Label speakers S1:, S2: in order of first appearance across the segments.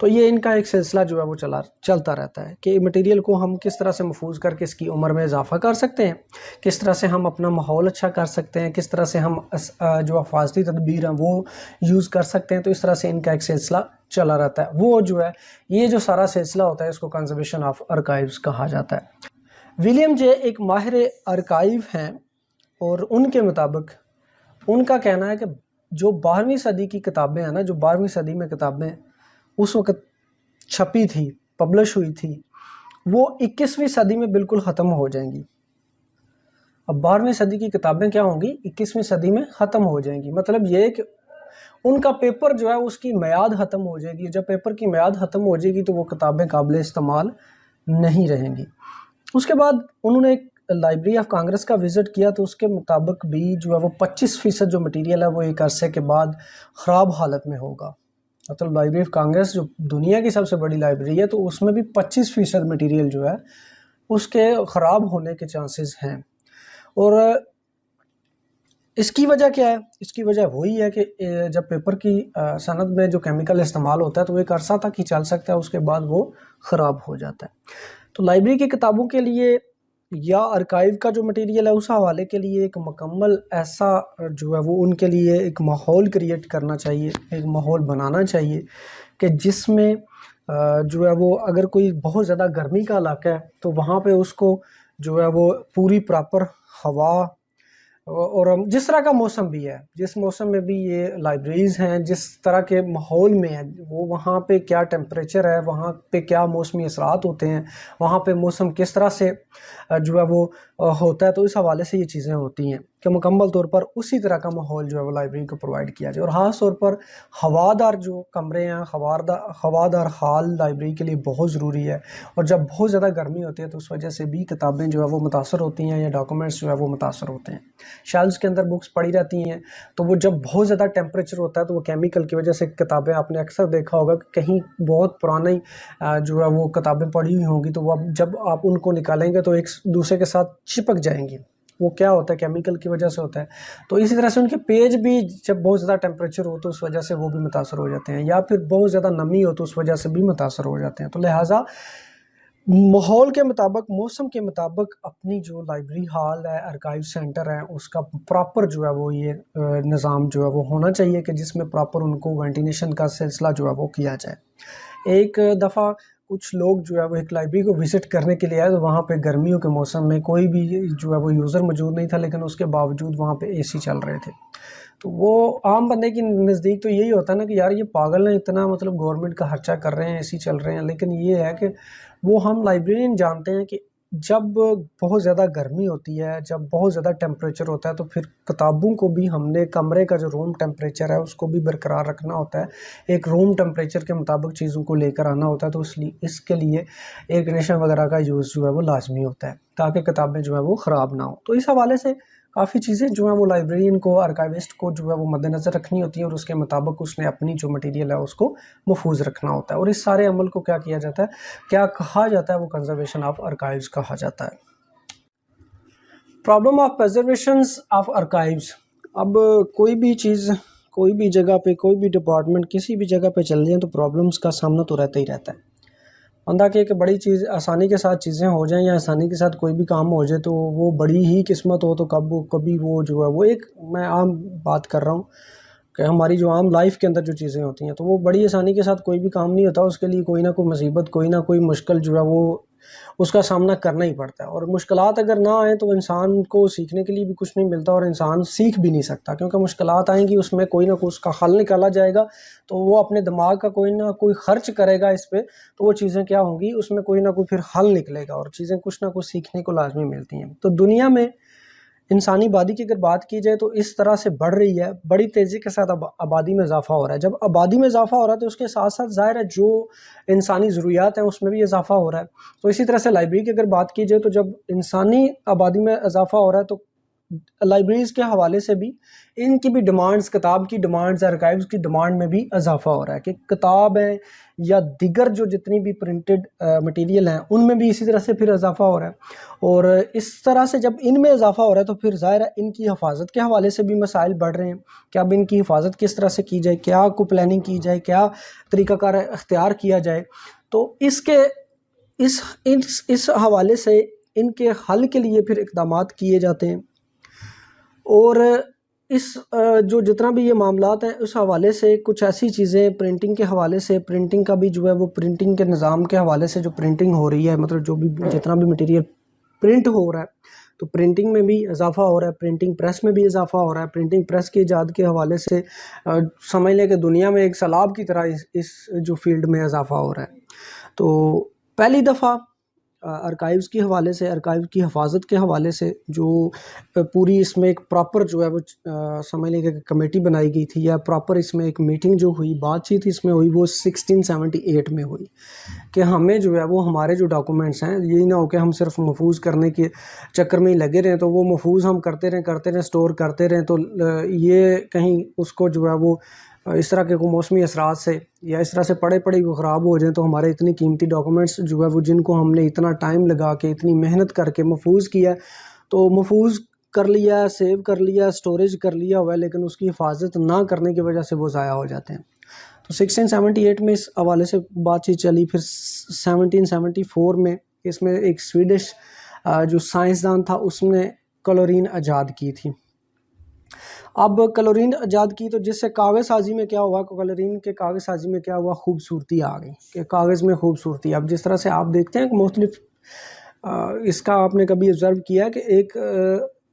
S1: تو یہ ان کا ایک سلسلہ جو ہے وہ چلتا رہتا ہے کہ مٹیریل کو ہم کس طرح سے محفوظ کر کے اس کی عمر میں اضافہ کر سکتے ہیں، کس طرح سے ہم اپنا ماحول اچھا کر سکتے ہیں، کس طرح سے ہم جو حفاظتی تدبیر ہیں وہ یوز کر سکتے ہیں. تو اس طرح سے ان کا ایک سلسلہ چلا رہتا ہے. وہ جو ہے یہ جو سارا سلسلہ ہوتا ہے اس کو کنزرویشن آف آرکائیوز کہا جاتا ہے. ولیم جے ایک ماہر آرکائیو ہیں اور ان کے مطابق ان کا کہنا ہے کہ جو 12ویں صدی کی کتابیں ہیں نا، جو 12ویں صدی میں کتابیں اس وقت چھپی تھی، پبلش ہوئی تھی، وہ 21ویں صدی میں بالکل ختم ہو جائیں گی. اب 12ویں صدی کی کتابیں کیا ہوں گی؟ 21ویں صدی میں ختم ہو جائیں گی. مطلب یہ کہ ان کا پیپر جو ہے اس کی میعاد ختم ہو جائے گی. جب پیپر کی میعاد ختم ہو جائے گی تو وہ کتابیں قابل استعمال نہیں رہیں گی. اس کے بعد انہوں نے ایک لائبریری آف کانگریس کا وزٹ کیا تو اس کے مطابق بھی جو ہے وہ 25% جو مٹیریل ہے وہ ایک عرصے کے بعد خراب حالت میں ہوگا. مطلب لائبریری آف کانگریس جو دنیا کی سب سے بڑی لائبریری ہے تو اس میں بھی 25% مٹیریل جو ہے اس کے خراب ہونے کے چانسز ہیں. اور اس کی وجہ کیا ہے؟ اس کی وجہ وہی ہے کہ جب پیپر کی صنعت میں جو کیمیکل استعمال ہوتا ہے تو وہ ایک عرصہ تک ہی چل سکتا ہے، اس کے بعد وہ خراب ہو جاتا ہے. تو لائبریری کی کتابوں کے لیے یا آرکائیو کا جو مٹیریل ہے اس حوالے کے لیے ایک مکمل ایسا جو ہے وہ ان کے لیے ایک ماحول کریٹ کرنا چاہیے، ایک ماحول بنانا چاہیے کہ جس میں جو ہے وہ اگر کوئی بہت زیادہ گرمی کا علاقہ ہے تو وہاں پہ اس کو جو ہے وہ پوری پراپر ہوا اور جس طرح کا موسم بھی ہے، جس موسم میں بھی یہ لائبریریز ہیں، جس طرح کے ماحول میں ہے، وہ وہاں پہ کیا ٹیمپریچر ہے، وہاں پہ کیا موسمی اثرات ہوتے ہیں، وہاں پہ موسم کس طرح سے جو ہے وہ ہوتا ہے، تو اس حوالے سے یہ چیزیں ہوتی ہیں کہ مکمل طور پر اسی طرح کا ماحول جو ہے وہ لائبریری کو پرووائڈ کیا جائے. اور خاص طور پر ہوادار جو کمرے ہیں، ہوادار ہال لائبریری کے لیے بہت ضروری ہے. اور جب بہت زیادہ گرمی ہوتی ہے تو اس وجہ سے بھی کتابیں جو ہے وہ متاثر ہوتی ہیں یا ڈاکومنٹس جو ہے وہ متاثر ہوتے ہیں. شیلفز کے اندر بکس پڑی رہتی ہیں تو وہ جب بہت زیادہ ٹیمپریچر ہوتا ہے تو وہ کیمیکل کی وجہ سے کتابیں، آپ نے اکثر دیکھا ہوگا کہ کہیں بہت پرانی جو ہے وہ کتابیں پڑھی ہوئی ہوں گی تو وہ جب آپ ان کو نکالیں گے تو ایک دوسرے کے ساتھ چپک جائیں گی. وہ کیا ہوتا ہے؟ کیمیکل کی وجہ سے ہوتا ہے. تو اسی طرح سے ان کے پیج بھی جب بہت زیادہ ٹیمپریچر ہو تو اس وجہ سے وہ بھی متاثر ہو جاتے ہیں، یا پھر بہت زیادہ نمی ہو تو اس وجہ سے بھی متاثر ہو جاتے ہیں. تو لہٰذا ماحول کے مطابق، موسم کے مطابق اپنی جو لائبریری ہال ہے، آرکائیو سینٹر ہے، اس کا پراپر جو ہے وہ یہ نظام جو ہے وہ ہونا چاہیے کہ جس میں پراپر ان کو وینٹیلیشن کا سلسلہ جو ہے وہ کیا جائے. ایک دفعہ کچھ لوگ جو ہے وہ ایک لائبریری کو وزٹ کرنے کے لیے آئے تو وہاں پہ گرمیوں کے موسم میں کوئی بھی جو ہے وہ یوزر موجود نہیں تھا، لیکن اس کے باوجود وہاں پہ اے سی چل رہے تھے. تو وہ عام بندے کی نزدیک تو یہی ہوتا ہے نا کہ یار یہ پاگل ہیں، اتنا مطلب گورنمنٹ کا خرچہ کر رہے ہیں، اے سی چل رہے ہیں. لیکن یہ ہے کہ وہ ہم لائبریرین جانتے ہیں کہ جب بہت زیادہ گرمی ہوتی ہے، جب بہت زیادہ ٹیمپریچر ہوتا ہے تو پھر کتابوں کو بھی ہم نے کمرے کا جو روم ٹیمپریچر ہے اس کو بھی برقرار رکھنا ہوتا ہے. ایک روم ٹیمپریچر کے مطابق چیزوں کو لے کر آنا ہوتا ہے. تو اس کے لیے ایئر کنڈیشن وغیرہ کا یوز جو ہے وہ لازمی ہوتا ہے تاکہ کتابیں جو ہے وہ خراب نہ ہوں. تو اس حوالے سے کافی چیزیں جو ہیں وہ لائبریرین کو، آرکائیوسٹ کو جو ہے وہ مد نظر رکھنی ہوتی ہیں اور اس کے مطابق اس نے اپنی جو مٹیریل ہے اس کو محفوظ رکھنا ہوتا ہے. اور اس سارے عمل کو کیا کیا جاتا ہے، کیا کہا جاتا ہے؟ وہ کنزرویشن آف آرکائیوز کہا جاتا ہے. Problem of preservation of archives. اب کوئی بھی چیز، کوئی بھی جگہ پہ، کوئی بھی ڈپارٹمنٹ کسی بھی جگہ پہ چل جائیں تو پرابلمس کا سامنا تو رہتا ہی رہتا ہے. بندہ کہ بڑی چیز آسانی کے ساتھ چیزیں ہو جائیں یا آسانی کے ساتھ کوئی بھی کام ہو جائے تو وہ بڑی ہی قسمت ہو تو کبھی وہ جو ہے وہ ایک، میں عام بات کر رہا ہوں کہ ہماری جو عام لائف کے اندر جو چیزیں ہوتی ہیں تو وہ بڑی آسانی کے ساتھ کوئی بھی کام نہیں ہوتا. اس کے لیے کوئی نہ کوئی مصیبت، کوئی نہ کوئی مشکل جو ہے وہ اس کا سامنا کرنا ہی پڑتا ہے. اور مشکلات اگر نہ آئیں تو انسان کو سیکھنے کے لیے بھی کچھ نہیں ملتا اور انسان سیکھ بھی نہیں سکتا، کیونکہ مشکلات آئیں گی، اس میں کوئی نہ کوئی اس کا حل نکالا جائے گا تو وہ اپنے دماغ کا کوئی نہ کوئی خرچ کرے گا اس پہ، تو وہ چیزیں کیا ہوں گی، اس میں کوئی نہ کوئی پھر حل نکلے گا اور چیزیں کچھ نہ کچھ سیکھنے کو لازمی ملتی ہیں. تو دنیا میں انسانی آبادی کی اگر بات کی جائے تو اس طرح سے بڑھ رہی ہے، بڑی تیزی کے ساتھ آبادی میں اضافہ ہو رہا ہے. جب آبادی میں اضافہ ہو رہا ہے تو اس کے ساتھ ساتھ ظاہر ہے جو انسانی ضروریات ہیں اس میں بھی اضافہ ہو رہا ہے. تو اسی طرح سے لائبریری کی اگر بات کی جائے تو جب انسانی آبادی میں اضافہ ہو رہا ہے تو لائبریریز کے حوالے سے بھی ان کی بھی ڈیمانڈز، کتاب کی ڈیمانڈز، آرکائیوز کی ڈیمانڈ میں بھی اضافہ ہو رہا ہے کہ کتاب ہے یا دیگر جو جتنی بھی پرنٹڈ مٹیریل ہیں ان میں بھی اسی طرح سے پھر اضافہ ہو رہا ہے. اور اس طرح سے جب ان میں اضافہ ہو رہا ہے تو پھر ظاہر ہے ان کی حفاظت کے حوالے سے بھی مسائل بڑھ رہے ہیں کہ اب ان کی حفاظت کس طرح سے کی جائے، کیا کو پلاننگ کی جائے، کیا طریقہ کار اختیار کیا جائے. تو اس حوالے سے ان کے حل کے لیے پھر اقدامات کیے جاتے ہیں. اور اس جو جتنا بھی یہ معاملات ہیں اس حوالے سے کچھ ایسی چیزیں پرنٹنگ کے حوالے سے، پرنٹنگ کا بھی جو ہے وہ پرنٹنگ کے نظام کے حوالے سے جو پرنٹنگ ہو رہی ہے، مطلب جو بھی جتنا بھی مٹیریل پرنٹ ہو رہا ہے تو پرنٹنگ میں بھی اضافہ ہو رہا ہے، پرنٹنگ پریس میں بھی اضافہ ہو رہا ہے. پرنٹنگ پریس کی ایجاد کے حوالے سے سمجھ لیں کہ دنیا میں ایک سیلاب کی طرح اس جو فیلڈ میں اضافہ ہو رہا ہے. تو پہلی دفعہ آرکائیوز کے حوالے سے، آرکائیو کی حفاظت کے حوالے سے جو پوری اس میں ایک پراپر جو ہے وہ سمجھ لیں کہ کمیٹی بنائی گئی تھی، یا پراپر اس میں ایک میٹنگ جو ہوئی، بات چیت اس میں ہوئی، وہ 1678 میں ہوئی کہ ہمیں جو ہے وہ ہمارے جو ڈاکومنٹس ہیں یہی نہ ہو کہ ہم صرف محفوظ کرنے کے چکر میں ہی لگے رہیں، تو وہ محفوظ ہم کرتے رہیں سٹور کرتے رہیں، تو یہ کہیں اس کو جو ہے وہ اس طرح کے کوئی موسمی اثرات سے یا اس طرح سے پڑے وہ خراب ہو جائیں، تو ہمارے اتنی قیمتی ڈاکومنٹس جو ہے وہ جن کو ہم نے اتنا ٹائم لگا کے اتنی محنت کر کے محفوظ کیا، تو محفوظ کر لیا، سیو کر لیا، سٹوریج کر لیا ہوا ہے، لیکن اس کی حفاظت نہ کرنے کی وجہ سے وہ ضائع ہو جاتے ہیں. تو 1678 میں اس حوالے سے بات چیت چلی. پھر 1774 میں اس میں ایک سویڈش جو سائنسدان تھا اس نے کلورین ایجاد کی تھی. اب کلورین ایجاد کی تو جس سے کاغذ سازی میں کیا ہوا، کلورین کے کاغذ سازی میں کیا ہوا، خوبصورتی آ گئی کہ کاغذ میں خوبصورتی. اب جس طرح سے آپ دیکھتے ہیں کہ مختلف اس کا آپ نے کبھی آبزرو کیا کہ ایک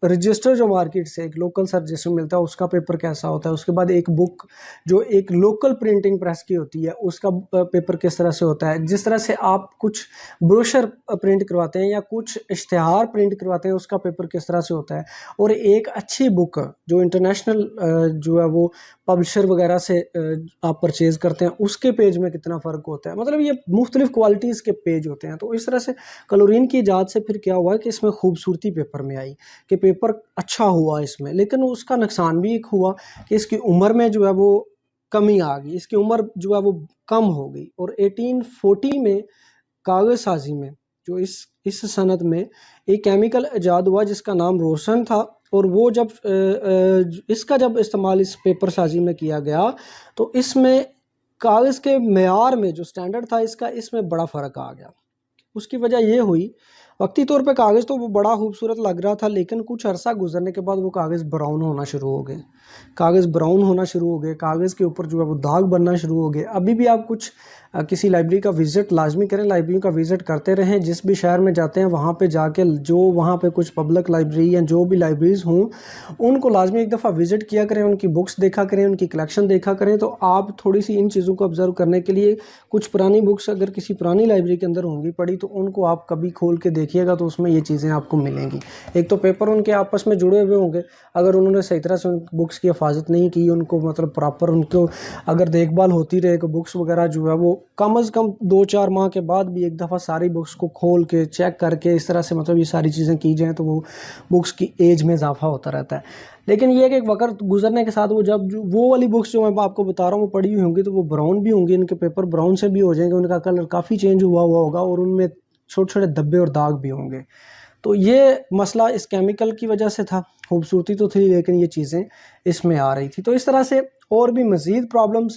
S1: رجسٹر جو مارکیٹ سے ایک لوکل سا رجسٹر ملتا ہے اس کا پیپر کیسا ہوتا ہے، اس کے بعد ایک بک جو ایک لوکل پرنٹنگ پریس کی ہوتی ہے اس کا پیپر کس طرح سے ہوتا ہے. جس طرح سے آپ کچھ بروشر پرنٹ کرواتے ہیں یا کچھ اشتہار پرنٹ کرواتے ہیں اس کا پیپر کس طرح سے ہوتا ہے، اور ایک اچھی بک جو انٹرنیشنل جو ہے وہ پبلشر وغیرہ سے آپ پرچیز کرتے ہیں اس کے پیج میں کتنا فرق ہوتا ہے. مطلب یہ مختلف کوالٹیز کے پیج ہوتے ہیں. تو اس طرح سے کلورین کی ایجاد سے پھر کیا ہوا کہ اس میں خوبصورتی پیپر میں آئی کہ پیپر اچھا ہوا اس میں، لیکن اس کا نقصان بھی ایک ہوا کہ اس کی عمر میں جو ہے وہ کمی آ گئی، اس کی عمر جو ہے وہ کم ہو گئی. اور 1840 میں کاغذ سازی میں جو اس صنعت میں ایک کیمیکل ایجاد ہوا جس کا نام روشن تھا، اور وہ جب اس کا جب استعمال اس پیپر سازی میں کیا گیا تو اس میں کاغذ کے معیار میں جو سٹینڈرڈ تھا اس میں بڑا فرق آ گیا. اس کی وجہ یہ ہوئی وقتی طور پہ کاغذ تو وہ بڑا خوبصورت لگ رہا تھا، لیکن کچھ عرصہ گزرنے کے بعد وہ کاغذ براؤن ہونا شروع ہو گئے، کاغذ کے اوپر جو ہے وہ داغ بننا شروع ہو گئے. ابھی بھی آپ کچھ کسی لائبریری کا وزٹ لازمی کریں، لائبریری کا وزٹ کرتے رہیں، جس بھی شہر میں جاتے ہیں وہاں پہ جا کے جو وہاں پہ کچھ پبلک لائبریری یا جو بھی لائبریریز ہوں ان کو لازمی ایک دفعہ وزٹ کیا کریں، ان کی بکس دیکھا کریں، ان کی کلیکشن دیکھا کریں. تو آپ تھوڑی سی ان چیزوں کو آبزرو کرنے کے لیے کچھ پرانی بکس اگر کسی پرانی لائبریری کے اندر ہوں گی پڑی تو ان کو آپ کبھی کھول کے دیکھیے گا تو اس میں یہ چیزیں آپ کو ملیں گی. ایک تو پیپر ان کے آپس میں جڑے ہوئے ہوں گے، اگر انہوں نے صحیح طرح سے بکس کی حفاظت نہیں کی، ان کو مطلب پراپر ان کو اگر دیکھ بھال ہوتی رہے کہ بکس وغیرہ جو ہے وہ کم از کم 2-4 ماہ کے بعد بھی ایک دفعہ ساری بکس کو کھول کے چیک کر کے اس طرح سے مطلب یہ ساری چیزیں کی جائیں تو وہ بکس کی ایج میں اضافہ ہوتا رہتا ہے. لیکن یہ کہ ایک وقت گزرنے کے ساتھ وہ جب وہ والی بکس جو میں آپ کو بتا رہا ہوں وہ پڑی ہوئی ہوں گی تو وہ براؤن بھی ہوں گی، ان کے پیپر براؤن سے بھی ہو جائیں گے، ان کا کلر کافی چینج ہوا ہوگا اور ان میں چھوٹے چھوٹے دھبے اور داغ بھی ہوں گے. تو یہ مسئلہ اس کیمیکل کی وجہ سے تھا. خوبصورتی تو تھی لیکن یہ چیزیں اس میں آ رہی تھی. تو اس طرح سے اور بھی مزید پرابلمز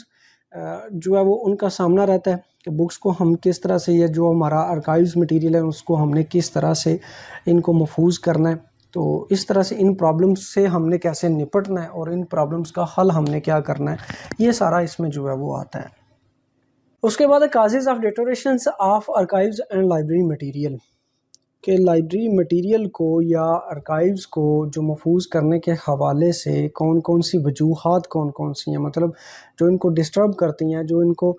S1: جو ہے وہ ان کا سامنا رہتا ہے کہ بکس کو ہم کس طرح سے، یہ جو ہمارا آرکائیوز مٹیریل ہے اس کو ہم نے کس طرح سے ان کو محفوظ کرنا ہے. تو اس طرح سے ان پرابلمز سے ہم نے کیسے نپٹنا ہے اور ان پرابلمز کا حل ہم نے کیا کرنا ہے، یہ سارا اس میں جو ہے وہ آتا ہے. اس کے بعد causes of deteriorations of archives and library material, کہ لائبریری مٹیریل کو یا آرکائیوز کو جو محفوظ کرنے کے حوالے سے کون کون سی وجوہات کون کون سی ہیں، مطلب جو ان کو ڈسٹرب کرتی ہیں، جو ان کو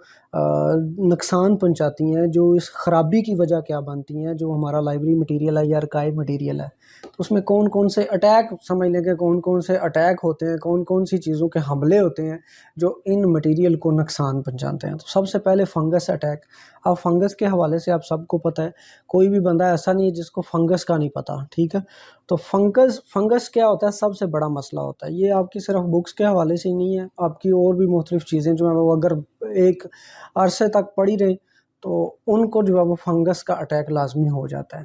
S1: نقصان پہنچاتی ہیں، جو اس خرابی کی وجہ کیا بنتی ہیں جو ہمارا لائبریری مٹیریل ہے یا آرکائیو مٹیریل ہے. تو اس میں کون کون سے اٹیک سمجھ لیں کہ کون کون سے اٹیک ہوتے ہیں، کون کون سی چیزوں کے حملے ہوتے ہیں جو ان مٹیریل کو نقصان پہنچاتے ہیں. تو سب سے پہلے فنگس اٹیک. اب فنگس کے حوالے سے آپ سب کو پتہ ہے، کوئی بھی بندہ ایسا نہیں ہے جس کو فنگس کا نہیں پتہ، ٹھیک ہے. تو فنگس کیا ہوتا ہے، سب سے بڑا مسئلہ ہوتا ہے. یہ آپ کی صرف بکس کے حوالے سے ہی نہیں ہے، آپ کی اور بھی مختلف چیزیں جو ہیں وہ اگر ایک عرصے تک پڑی رہیں تو ان کو جو ہے وہ فنگس کا اٹیک لازمی ہو جاتا ہے.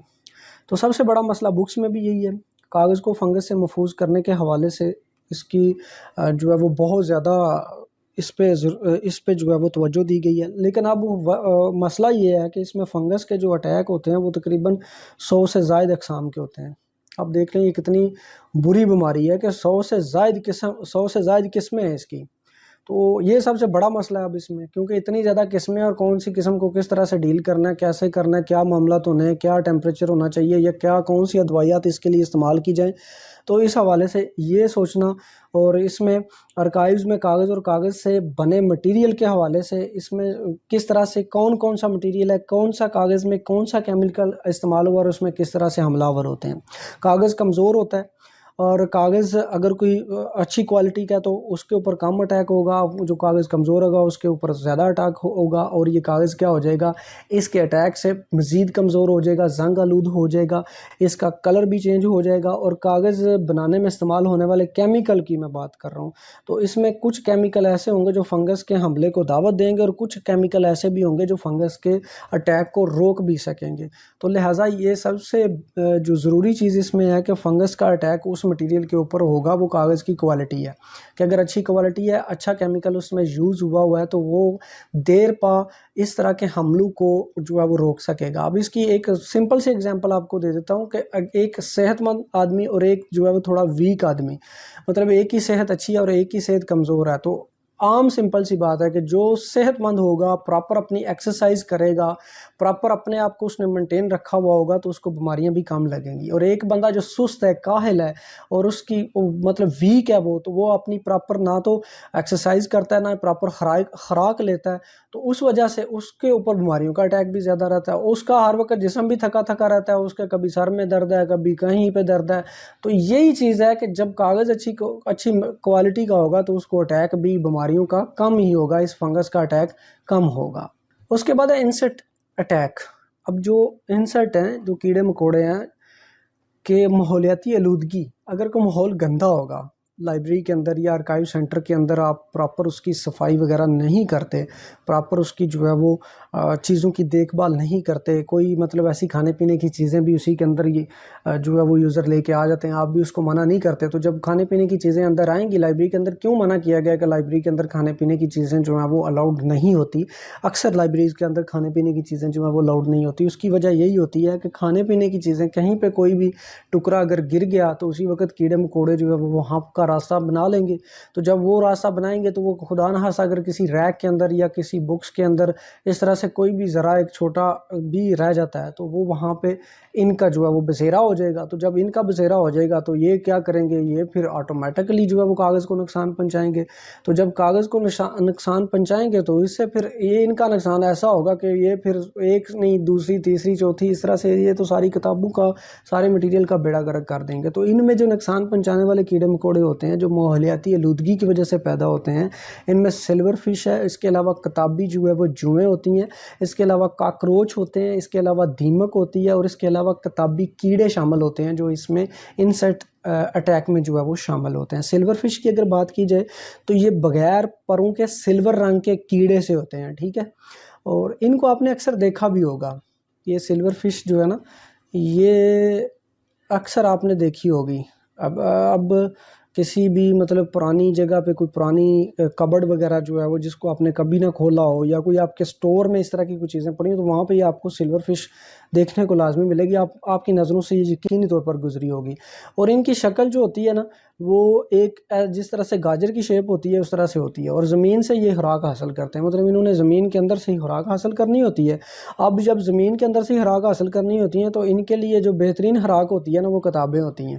S1: تو سب سے بڑا مسئلہ بکس میں بھی یہی ہے. کاغذ کو فنگس سے محفوظ کرنے کے حوالے سے اس کی جو ہے وہ بہت زیادہ اس پہ جو ہے وہ توجہ دی گئی ہے. لیکن اب مسئلہ یہ ہے کہ اس میں فنگس کے جو اٹیک ہوتے ہیں وہ تقریباً 100 سے زائد اقسام کے ہوتے ہیں. اب دیکھ لیں یہ کتنی بری بیماری ہے کہ 100 سے زائد قسمیں ہیں اس کی. تو یہ سب سے بڑا مسئلہ ہے اب اس میں، کیونکہ اتنی زیادہ قسمیں اور کون سی قسم کو کس طرح سے ڈیل کرنا ہے، کیسے کرنا ہے، کیا معاملات ہونے ہیں، کیا ٹیمپریچر ہونا چاہیے، یا کون سی ادویات اس کے لیے استعمال کی جائیں. تو اس حوالے سے یہ سوچنا، اور اس میں ارکائیوز میں کاغذ اور کاغذ سے بنے مٹیریل کے حوالے سے اس میں کس طرح سے کون سا مٹیریل ہے، کون سا کاغذ میں کون سا کیمیکل استعمال ہوا اور اس میں کس طرح سے حملہ آور ہوتے ہیں. کاغذ کمزور ہوتا ہے، اور کاغذ اگر کوئی اچھی کوالٹی کا ہے تو اس کے اوپر کم اٹیک ہوگا، جو کاغذ کمزور ہوگا اس کے اوپر زیادہ اٹیک ہوگا، اور یہ کاغذ کیا ہو جائے گا، اس کے اٹیک سے مزید کمزور ہو جائے گا، زنگ آلود ہو جائے گا، اس کا کلر بھی چینج ہو جائے گا. اور کاغذ بنانے میں استعمال ہونے والے کیمیکل کی میں بات کر رہا ہوں، تو اس میں کچھ کیمیکل ایسے ہوں گے جو فنگس کے حملے کو دعوت دیں گے، اور کچھ کیمیکل ایسے بھی ہوں گے جو فنگس کے اٹیک کو روک بھی سکیں گے. تو لہٰذا یہ سب سے جو ضروری چیز اس میں ہے کہ فنگس کا اٹیک اس مٹیریل کے اوپر ہوگا وہ کاغذ کی کوالٹی ہے، کہ اگر اچھی کوالٹی ہے، اچھا کیمیکل اس میں یوز ہوا ہے تو وہ دیر پا اس طرح کے حملوں کو جو ہے وہ روک سکے گا. اب اس کی ایک سمپل سی ایگزامپل آپ کو دے دیتا ہوں کہ ایک صحت مند آدمی اور ایک جو ہے وہ تھوڑا ویک آدمی، مطلب ایک کی صحت اچھی ہے اور ایک کی صحت کمزور ہے. تو عام سمپل سی بات ہے کہ جو صحت مند ہوگا، پراپر اپنی ایکسرسائز کرے گا، پراپر اپنے آپ کو اس نے مینٹین رکھا ہوا ہوگا تو اس کو بیماریاں بھی کم لگیں گی. اور ایک بندہ جو سست ہے، کاہل ہے، اور اس کی مطلب ویک ہے تو وہ اپنی پراپر نہ تو ایکسرسائز کرتا ہے، نہ پراپر خوراک لیتا ہے، تو اس وجہ سے اس کے اوپر بیماریوں کا اٹیک بھی زیادہ رہتا ہے. اس کا ہر وقت جسم بھی تھکا تھکا رہتا ہے، اس کے کبھی سر میں درد ہے، کبھی کہیں پہ درد ہے. تو یہی چیز ہے کہ جب کاغذ اچھی کوالٹی کا ہوگا تو اس کو اٹیک بھی بیماریوں کا کم ہی ہوگا، اس فنگس کا اٹیک کم ہوگا. اس کے بعد ہے انسیکٹ اٹیک. اب جو انسیکٹ ہیں، جو کیڑے مکوڑے ہیں، کہ ماحولیاتی آلودگی، اگر کوئی ماحول گندا ہوگا، لائبریری کے اندر یا ارکائیو سینٹر کے اندر آپ پراپر اس کی صفائی وغیرہ نہیں کرتے، پراپر اس کی جو ہے وہ چیزوں کی دیکھ بھال نہیں کرتے، کوئی مطلب ایسی کھانے پینے کی چیزیں بھی اسی کے اندر جو ہے وہ یوزر لے کے آ جاتے ہیں، آپ بھی اس کو منع نہیں کرتے، تو جب کھانے پینے کی چیزیں اندر آئیں گی لائبریری کے اندر، کیوں منع کیا گیا کہ لائبریری کے اندر کھانے پینے کی چیزیں جو ہیں وہ الاؤڈ نہیں ہوتی؟ اکثر لائبریریز کے اندر کھانے پینے کی چیزیں جو ہیں وہ الاؤڈ نہیں ہوتی. اس کی وجہ یہی ہوتی ہے کہ کھانے پینے کی چیزیں کہیں پہ کوئی بھی ٹکڑا اگر گر گیا تو اسی وقت کیڑے مکوڑے جو ہے وہ وہاں کا راستہ بنا لیں گے. تو جب وہ راستہ بنائیں گے تو وہ خدا نخواستہ اگر کسی ریک کے اندر یا کسی بکس کے اندر اس طرح سے کوئی بھی ذرا ایک چھوٹا بھی رہ جاتا ہے تو وہ وہاں پہ ان کا جو ہے وہ بسیرا ہو جائے گا. تو جب ان کا بسیرا ہو جائے گا تو یہ کیا کریں گے، یہ پھر آٹومیٹکلی جو ہے وہ کاغذ کو نقصان پہنچائیں گے. تو جب کاغذ کو نقصان پہنچائیں گے تو اس سے پھر یہ ان کا نقصان ایسا ہوگا کہ یہ پھر ایک نہیں، دوسری، تیسری، چوتھی، اس طرح سے یہ تو ساری کتابوں کا، سارے مٹیریل کا بیڑا گرک کر دیں گے. تو ان میں جو نقصان پہنچانے والے کیڑے مکوڑے ہوتے ہیں جو ماحولیاتی آلودگی کی وجہ سے پیدا ہوتے ہیں، ان میں سلور فش ہے، اس کے علاوہ کتابی جو ہے وہ جوئیں ہوتی ہیں، اس کے علاوہ کاکروچ ہوتے ہیں، اس کے علاوہ دیمک ہوتی ہے، اور اس کے علاوہ کتابی کیڑے شامل ہوتے ہیں جو اس میں انسیکٹ اٹیک میں جو ہے وہ شامل ہوتے ہیں. سلور فش کی اگر بات کی جائے تو یہ بغیر پروں کے سلور رنگ کے کیڑے سے ہوتے ہیں، ٹھیک ہے. اور ان کو آپ نے اکثر دیکھا بھی ہوگا، یہ سلور فش جو ہے نا، یہ اکثر آپ نے دیکھی ہوگی. اب کسی بھی مطلب پرانی جگہ پہ کوئی پرانی کبڈ وغیرہ جو ہے وہ جس کو آپ نے کبھی نہ کھولا ہو، یا کوئی آپ کے سٹور میں اس طرح کی کوئی چیزیں پڑی ہیں، تو وہاں پہ یہ آپ کو سلور فش دیکھنے کو لازمی ملے گی. آپ کی نظروں سے یہ یقینی طور پر گزری ہوگی. اور ان کی شکل جو ہوتی ہے نا، وہ ایک جس طرح سے گاجر کی شیپ ہوتی ہے اس طرح سے ہوتی ہے، اور زمین سے یہ خوراک حاصل کرتے ہیں، مطلب انہوں نے زمین کے اندر سے ہی خوراک حاصل کرنی ہوتی ہے. اب جب زمین کے اندر سے ہی خوراک حاصل کرنی ہوتی ہیں تو ان کے لیے جو بہترین خوراک ہوتی ہے نا وہ کتابیں ہوتی ہیں.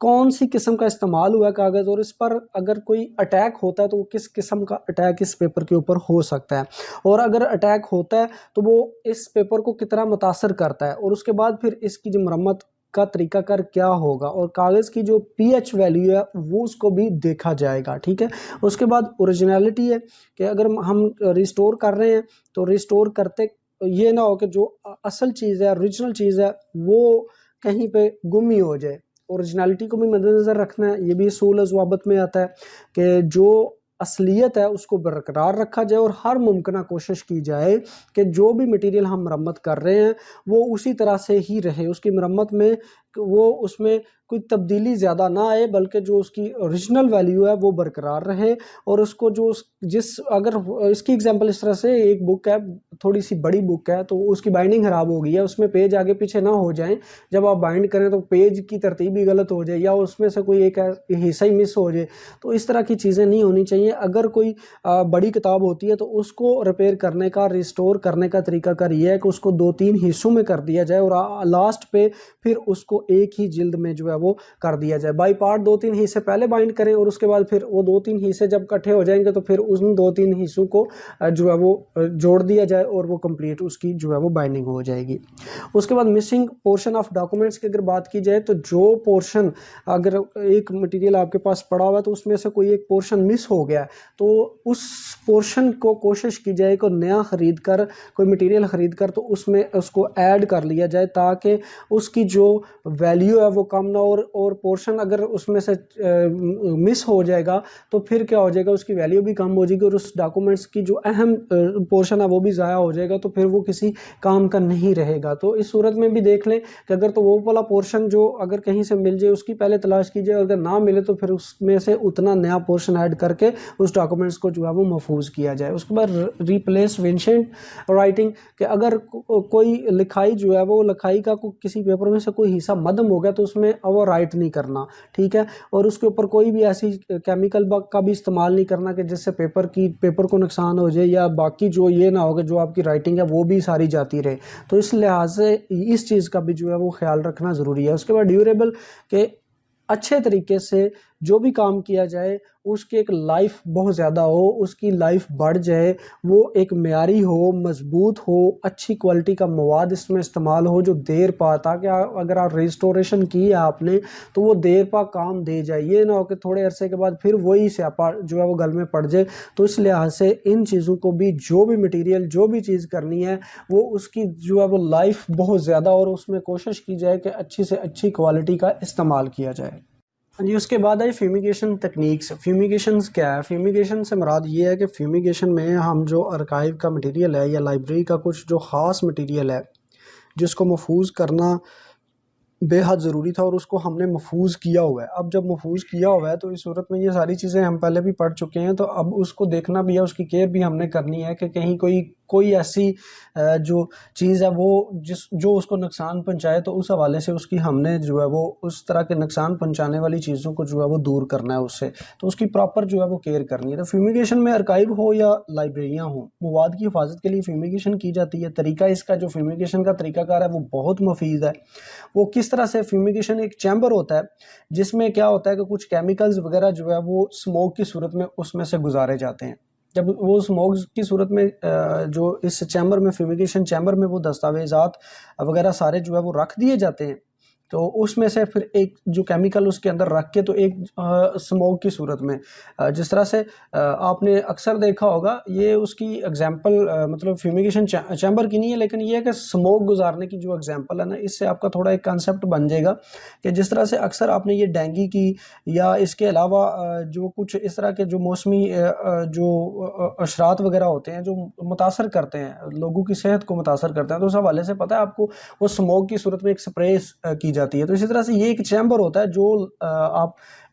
S1: کون سی قسم کا استعمال ہوا ہے کاغذ، اور اس پر اگر کوئی اٹیک ہوتا ہے تو وہ کس قسم کا اٹیک اس پیپر کے اوپر ہو سکتا ہے، اور اگر اٹیک ہوتا ہے تو وہ اس پیپر کو کتنا متاثر کرتا ہے، اور اس کے بعد پھر اس کی جو مرمت کا طریقہ کار کیا ہوگا، اور کاغذ کی جو پی ایچ ویلیو ہے وہ اس کو بھی دیکھا جائے گا، ٹھیک ہے۔ اس کے بعد اوریجنلٹی ہے کہ اگر ہم ریسٹور کر رہے ہیں تو ریسٹور کرتے یہ نہ ہو کہ جو اصل چیز ہے، اوریجنل چیز ہے، وہ کہیں پہ گم ہی ہو جائے۔ اوریجنلٹی کو بھی مد نظر رکھنا ہے، یہ بھی اصول ضوابط میں آتا ہے کہ جو اصلیت ہے اس کو برقرار رکھا جائے، اور ہر ممکنہ کوشش کی جائے کہ جو بھی مٹیریل ہم مرمت کر رہے ہیں وہ اسی طرح سے ہی رہے، اس کی مرمت میں وہ اس میں کوئی تبدیلی زیادہ نہ آئے، بلکہ جو اس کی اوریجنل ویلیو ہے وہ برقرار رہے، اور اس کو جو اگر اس کی اگزامپل اس طرح سے ایک بک ہے، تھوڑی سی بڑی بک ہے، تو اس کی بائنڈنگ خراب ہو گئی ہے، اس میں پیج آگے پیچھے نہ ہو جائیں، جب آپ بائنڈ کریں تو پیج کی ترتیب بھی غلط ہو جائے یا اس میں سے کوئی ایک حصہ ہی مس ہو جائے، تو اس طرح کی چیزیں نہیں ہونی چاہیے۔ اگر کوئی بڑی کتاب ہوتی ہے تو اس کو ریپیئر کرنے کا، ریسٹور کرنے کا طریقہ کار یہ ہے کہ اس کو 2-3 حصوں میں کر دیا جائے، اور لاسٹ پہ پھر اس کو ایک ہی جلد میں جو ہے وہ کر دیا جائے، بائی پارٹ 2-3 حصے پہلے بائنڈ کریں، اور اس کے بعد پھر وہ 2-3 حصے جب کٹھے ہو جائیں گے تو پھر ان 2-3 حصوں کو جو ہے وہ جوڑ دیا جائے، اور وہ کمپلیٹ اس کی جو ہے وہ بائنڈنگ ہو جائے گی۔ اس کے بعد مسنگ پورشن آف ڈاکومنٹس کی اگر بات کی جائے تو جو پورشن اگر ایک مٹیریل آپ کے پاس پڑا ہوا ہے تو اس میں سے کوئی ایک پورشن مس ہو گیا تو اس پورشن کو کوشش کی جائے کہ نیا خرید کر، کوئی مٹیریل خرید کر تو اس میں اس کو ایڈ کر لیا جائے، تاکہ اس کی جو ویلیو ہے وہ کم نہ ہو، اور پورشن اگر اس میں سے مس ہو جائے گا تو پھر کیا ہو جائے گا، اس کی ویلیو بھی کم ہو جائے گی، اور اس ڈاکومنٹس کی جو اہم پورشن ہے وہ بھی ضائع ہو جائے گا، تو پھر وہ کسی کام کا نہیں رہے گا۔ تو اس صورت میں بھی دیکھ لیں کہ اگر تو وہ والا پورشن جو اگر کہیں سے مل جائے اس کی پہلے تلاش کیجیے، اور اگر نہ ملے تو پھر اس میں سے اتنا نیا پورشن ایڈ کر کے اس ڈاکومنٹس کو جو ہے وہ محفوظ کیا جائے۔ اس کے بعد ریپلیس ونشنٹ رائٹنگ، کہ اگر کوئی لکھائی جو ہے وہ لکھائی کا کسی پیپر میں سے کوئی حصہ مدھم ہو گیا تو اس میں وہ رائٹ نہیں کرنا، ٹھیک ہے، اور اس کے اوپر کوئی بھی ایسی کیمیکل کا بھی استعمال نہیں کرنا کہ جس سے پیپر کو نقصان ہو جائے، یا باقی جو یہ نہ ہو کہ جو آپ کی رائٹنگ ہے وہ بھی ساری جاتی رہے، تو اس لحاظ سے اس چیز کا بھی جو ہے وہ خیال رکھنا ضروری ہے۔ اس کے بعد ڈیوریبل، کہ اچھے طریقے سے جو بھی کام کیا جائے اس کی ایک لائف بہت زیادہ ہو، اس کی لائف بڑھ جائے، وہ ایک معیاری ہو، مضبوط ہو، اچھی کوالٹی کا مواد اس میں استعمال ہو جو دیر پا، تاکہ اگر آپ ریسٹوریشن کی ہے آپ نے تو وہ دیر پا کام دے جائے، یہ نہ ہو کہ تھوڑے عرصے کے بعد پھر وہی سیاپا جو ہے وہ گل میں پڑ جائے۔ تو اس لحاظ سے ان چیزوں کو بھی، جو بھی مٹیریل جو بھی چیز کرنی ہے وہ اس کی جو ہے وہ لائف بہت زیادہ، اور اس میں کوشش کی جائے کہ اچھی سے اچھی کوالٹی کا استعمال کیا جائے۔ جی، اس کے بعد آئی فیومیگیشن ٹیکنیکس۔ فیومیگیشنز کیا ہے؟ فیومیگیشن سے مراد یہ ہے کہ فیومیگیشن میں ہم جو ارکائیو کا مٹیریل ہے یا لائبریری کا کچھ جو خاص مٹیریل ہے جس کو محفوظ کرنا بے حد ضروری تھا، اور اس کو ہم نے محفوظ کیا ہوا ہے۔ اب جب محفوظ کیا ہوا ہے تو اس صورت میں یہ ساری چیزیں ہم پہلے بھی پڑھ چکے ہیں، تو اب اس کو دیکھنا بھی ہے، اس کی کیئر بھی ہم نے کرنی ہے کہ کہیں کوئی ایسی جو چیز ہے وہ جو اس کو نقصان پہنچائے، تو اس حوالے سے اس کی ہم نے جو ہے وہ اس طرح کے نقصان پہنچانے والی چیزوں کو جو ہے وہ دور کرنا ہے اس سے، تو اس کی پراپر جو ہے وہ کیئر کرنی ہے۔ تو فیومیگیشن میں ارکائیو ہو یا لائبریریاں ہوں، مواد کی حفاظت کے لیے فیومیگیشن کی جاتی ہے۔ طریقہ اس کا جو فیومیگیشن کا طریقہ کار ہے وہ بہت مفید ہے۔ وہ کس طرح سے؟ فیومیگیشن ایک چیمبر ہوتا ہے جس میں کیا ہوتا ہے کہ کچھ کیمیکلز وغیرہ جو ہے وہ اسموک کی صورت میں اس میں سے گزارے جاتے ہیں۔ جب وہ اسموک کی صورت میں جو اس چیمبر میں، فیومیگیشن چیمبر میں وہ دستاویزات وغیرہ سارے جو ہے وہ رکھ دیے جاتے ہیں، تو اس میں سے پھر ایک جو کیمیکل اس کے اندر رکھ کے تو ایک اسموک کی صورت میں، جس طرح سے آپ نے اکثر دیکھا ہوگا، یہ اس کی اگزامپل مطلب فیومیگیشن چیمبر کی نہیں ہے، لیکن یہ ہے کہ اسموک گزارنے کی جو اگزامپل ہے نا، اس سے آپ کا تھوڑا ایک کنسیپٹ بن جائے گا کہ جس طرح سے اکثر آپ نے یہ ڈینگی کی یا اس کے علاوہ جو کچھ اس طرح کے جو موسمی جو اشرات وغیرہ ہوتے ہیں جو متاثر کرتے ہیں لوگوں کی صحت کو متاثر کرتے ہیں، تو اس حوالے سے پتہ ہے آپ کو وہ اسموک کی صورت میں ایک سپرے کی جاتی ہے۔ تو اسی طرح سے یہ ایک چیمبر ہوتا ہے جو آپ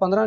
S1: 15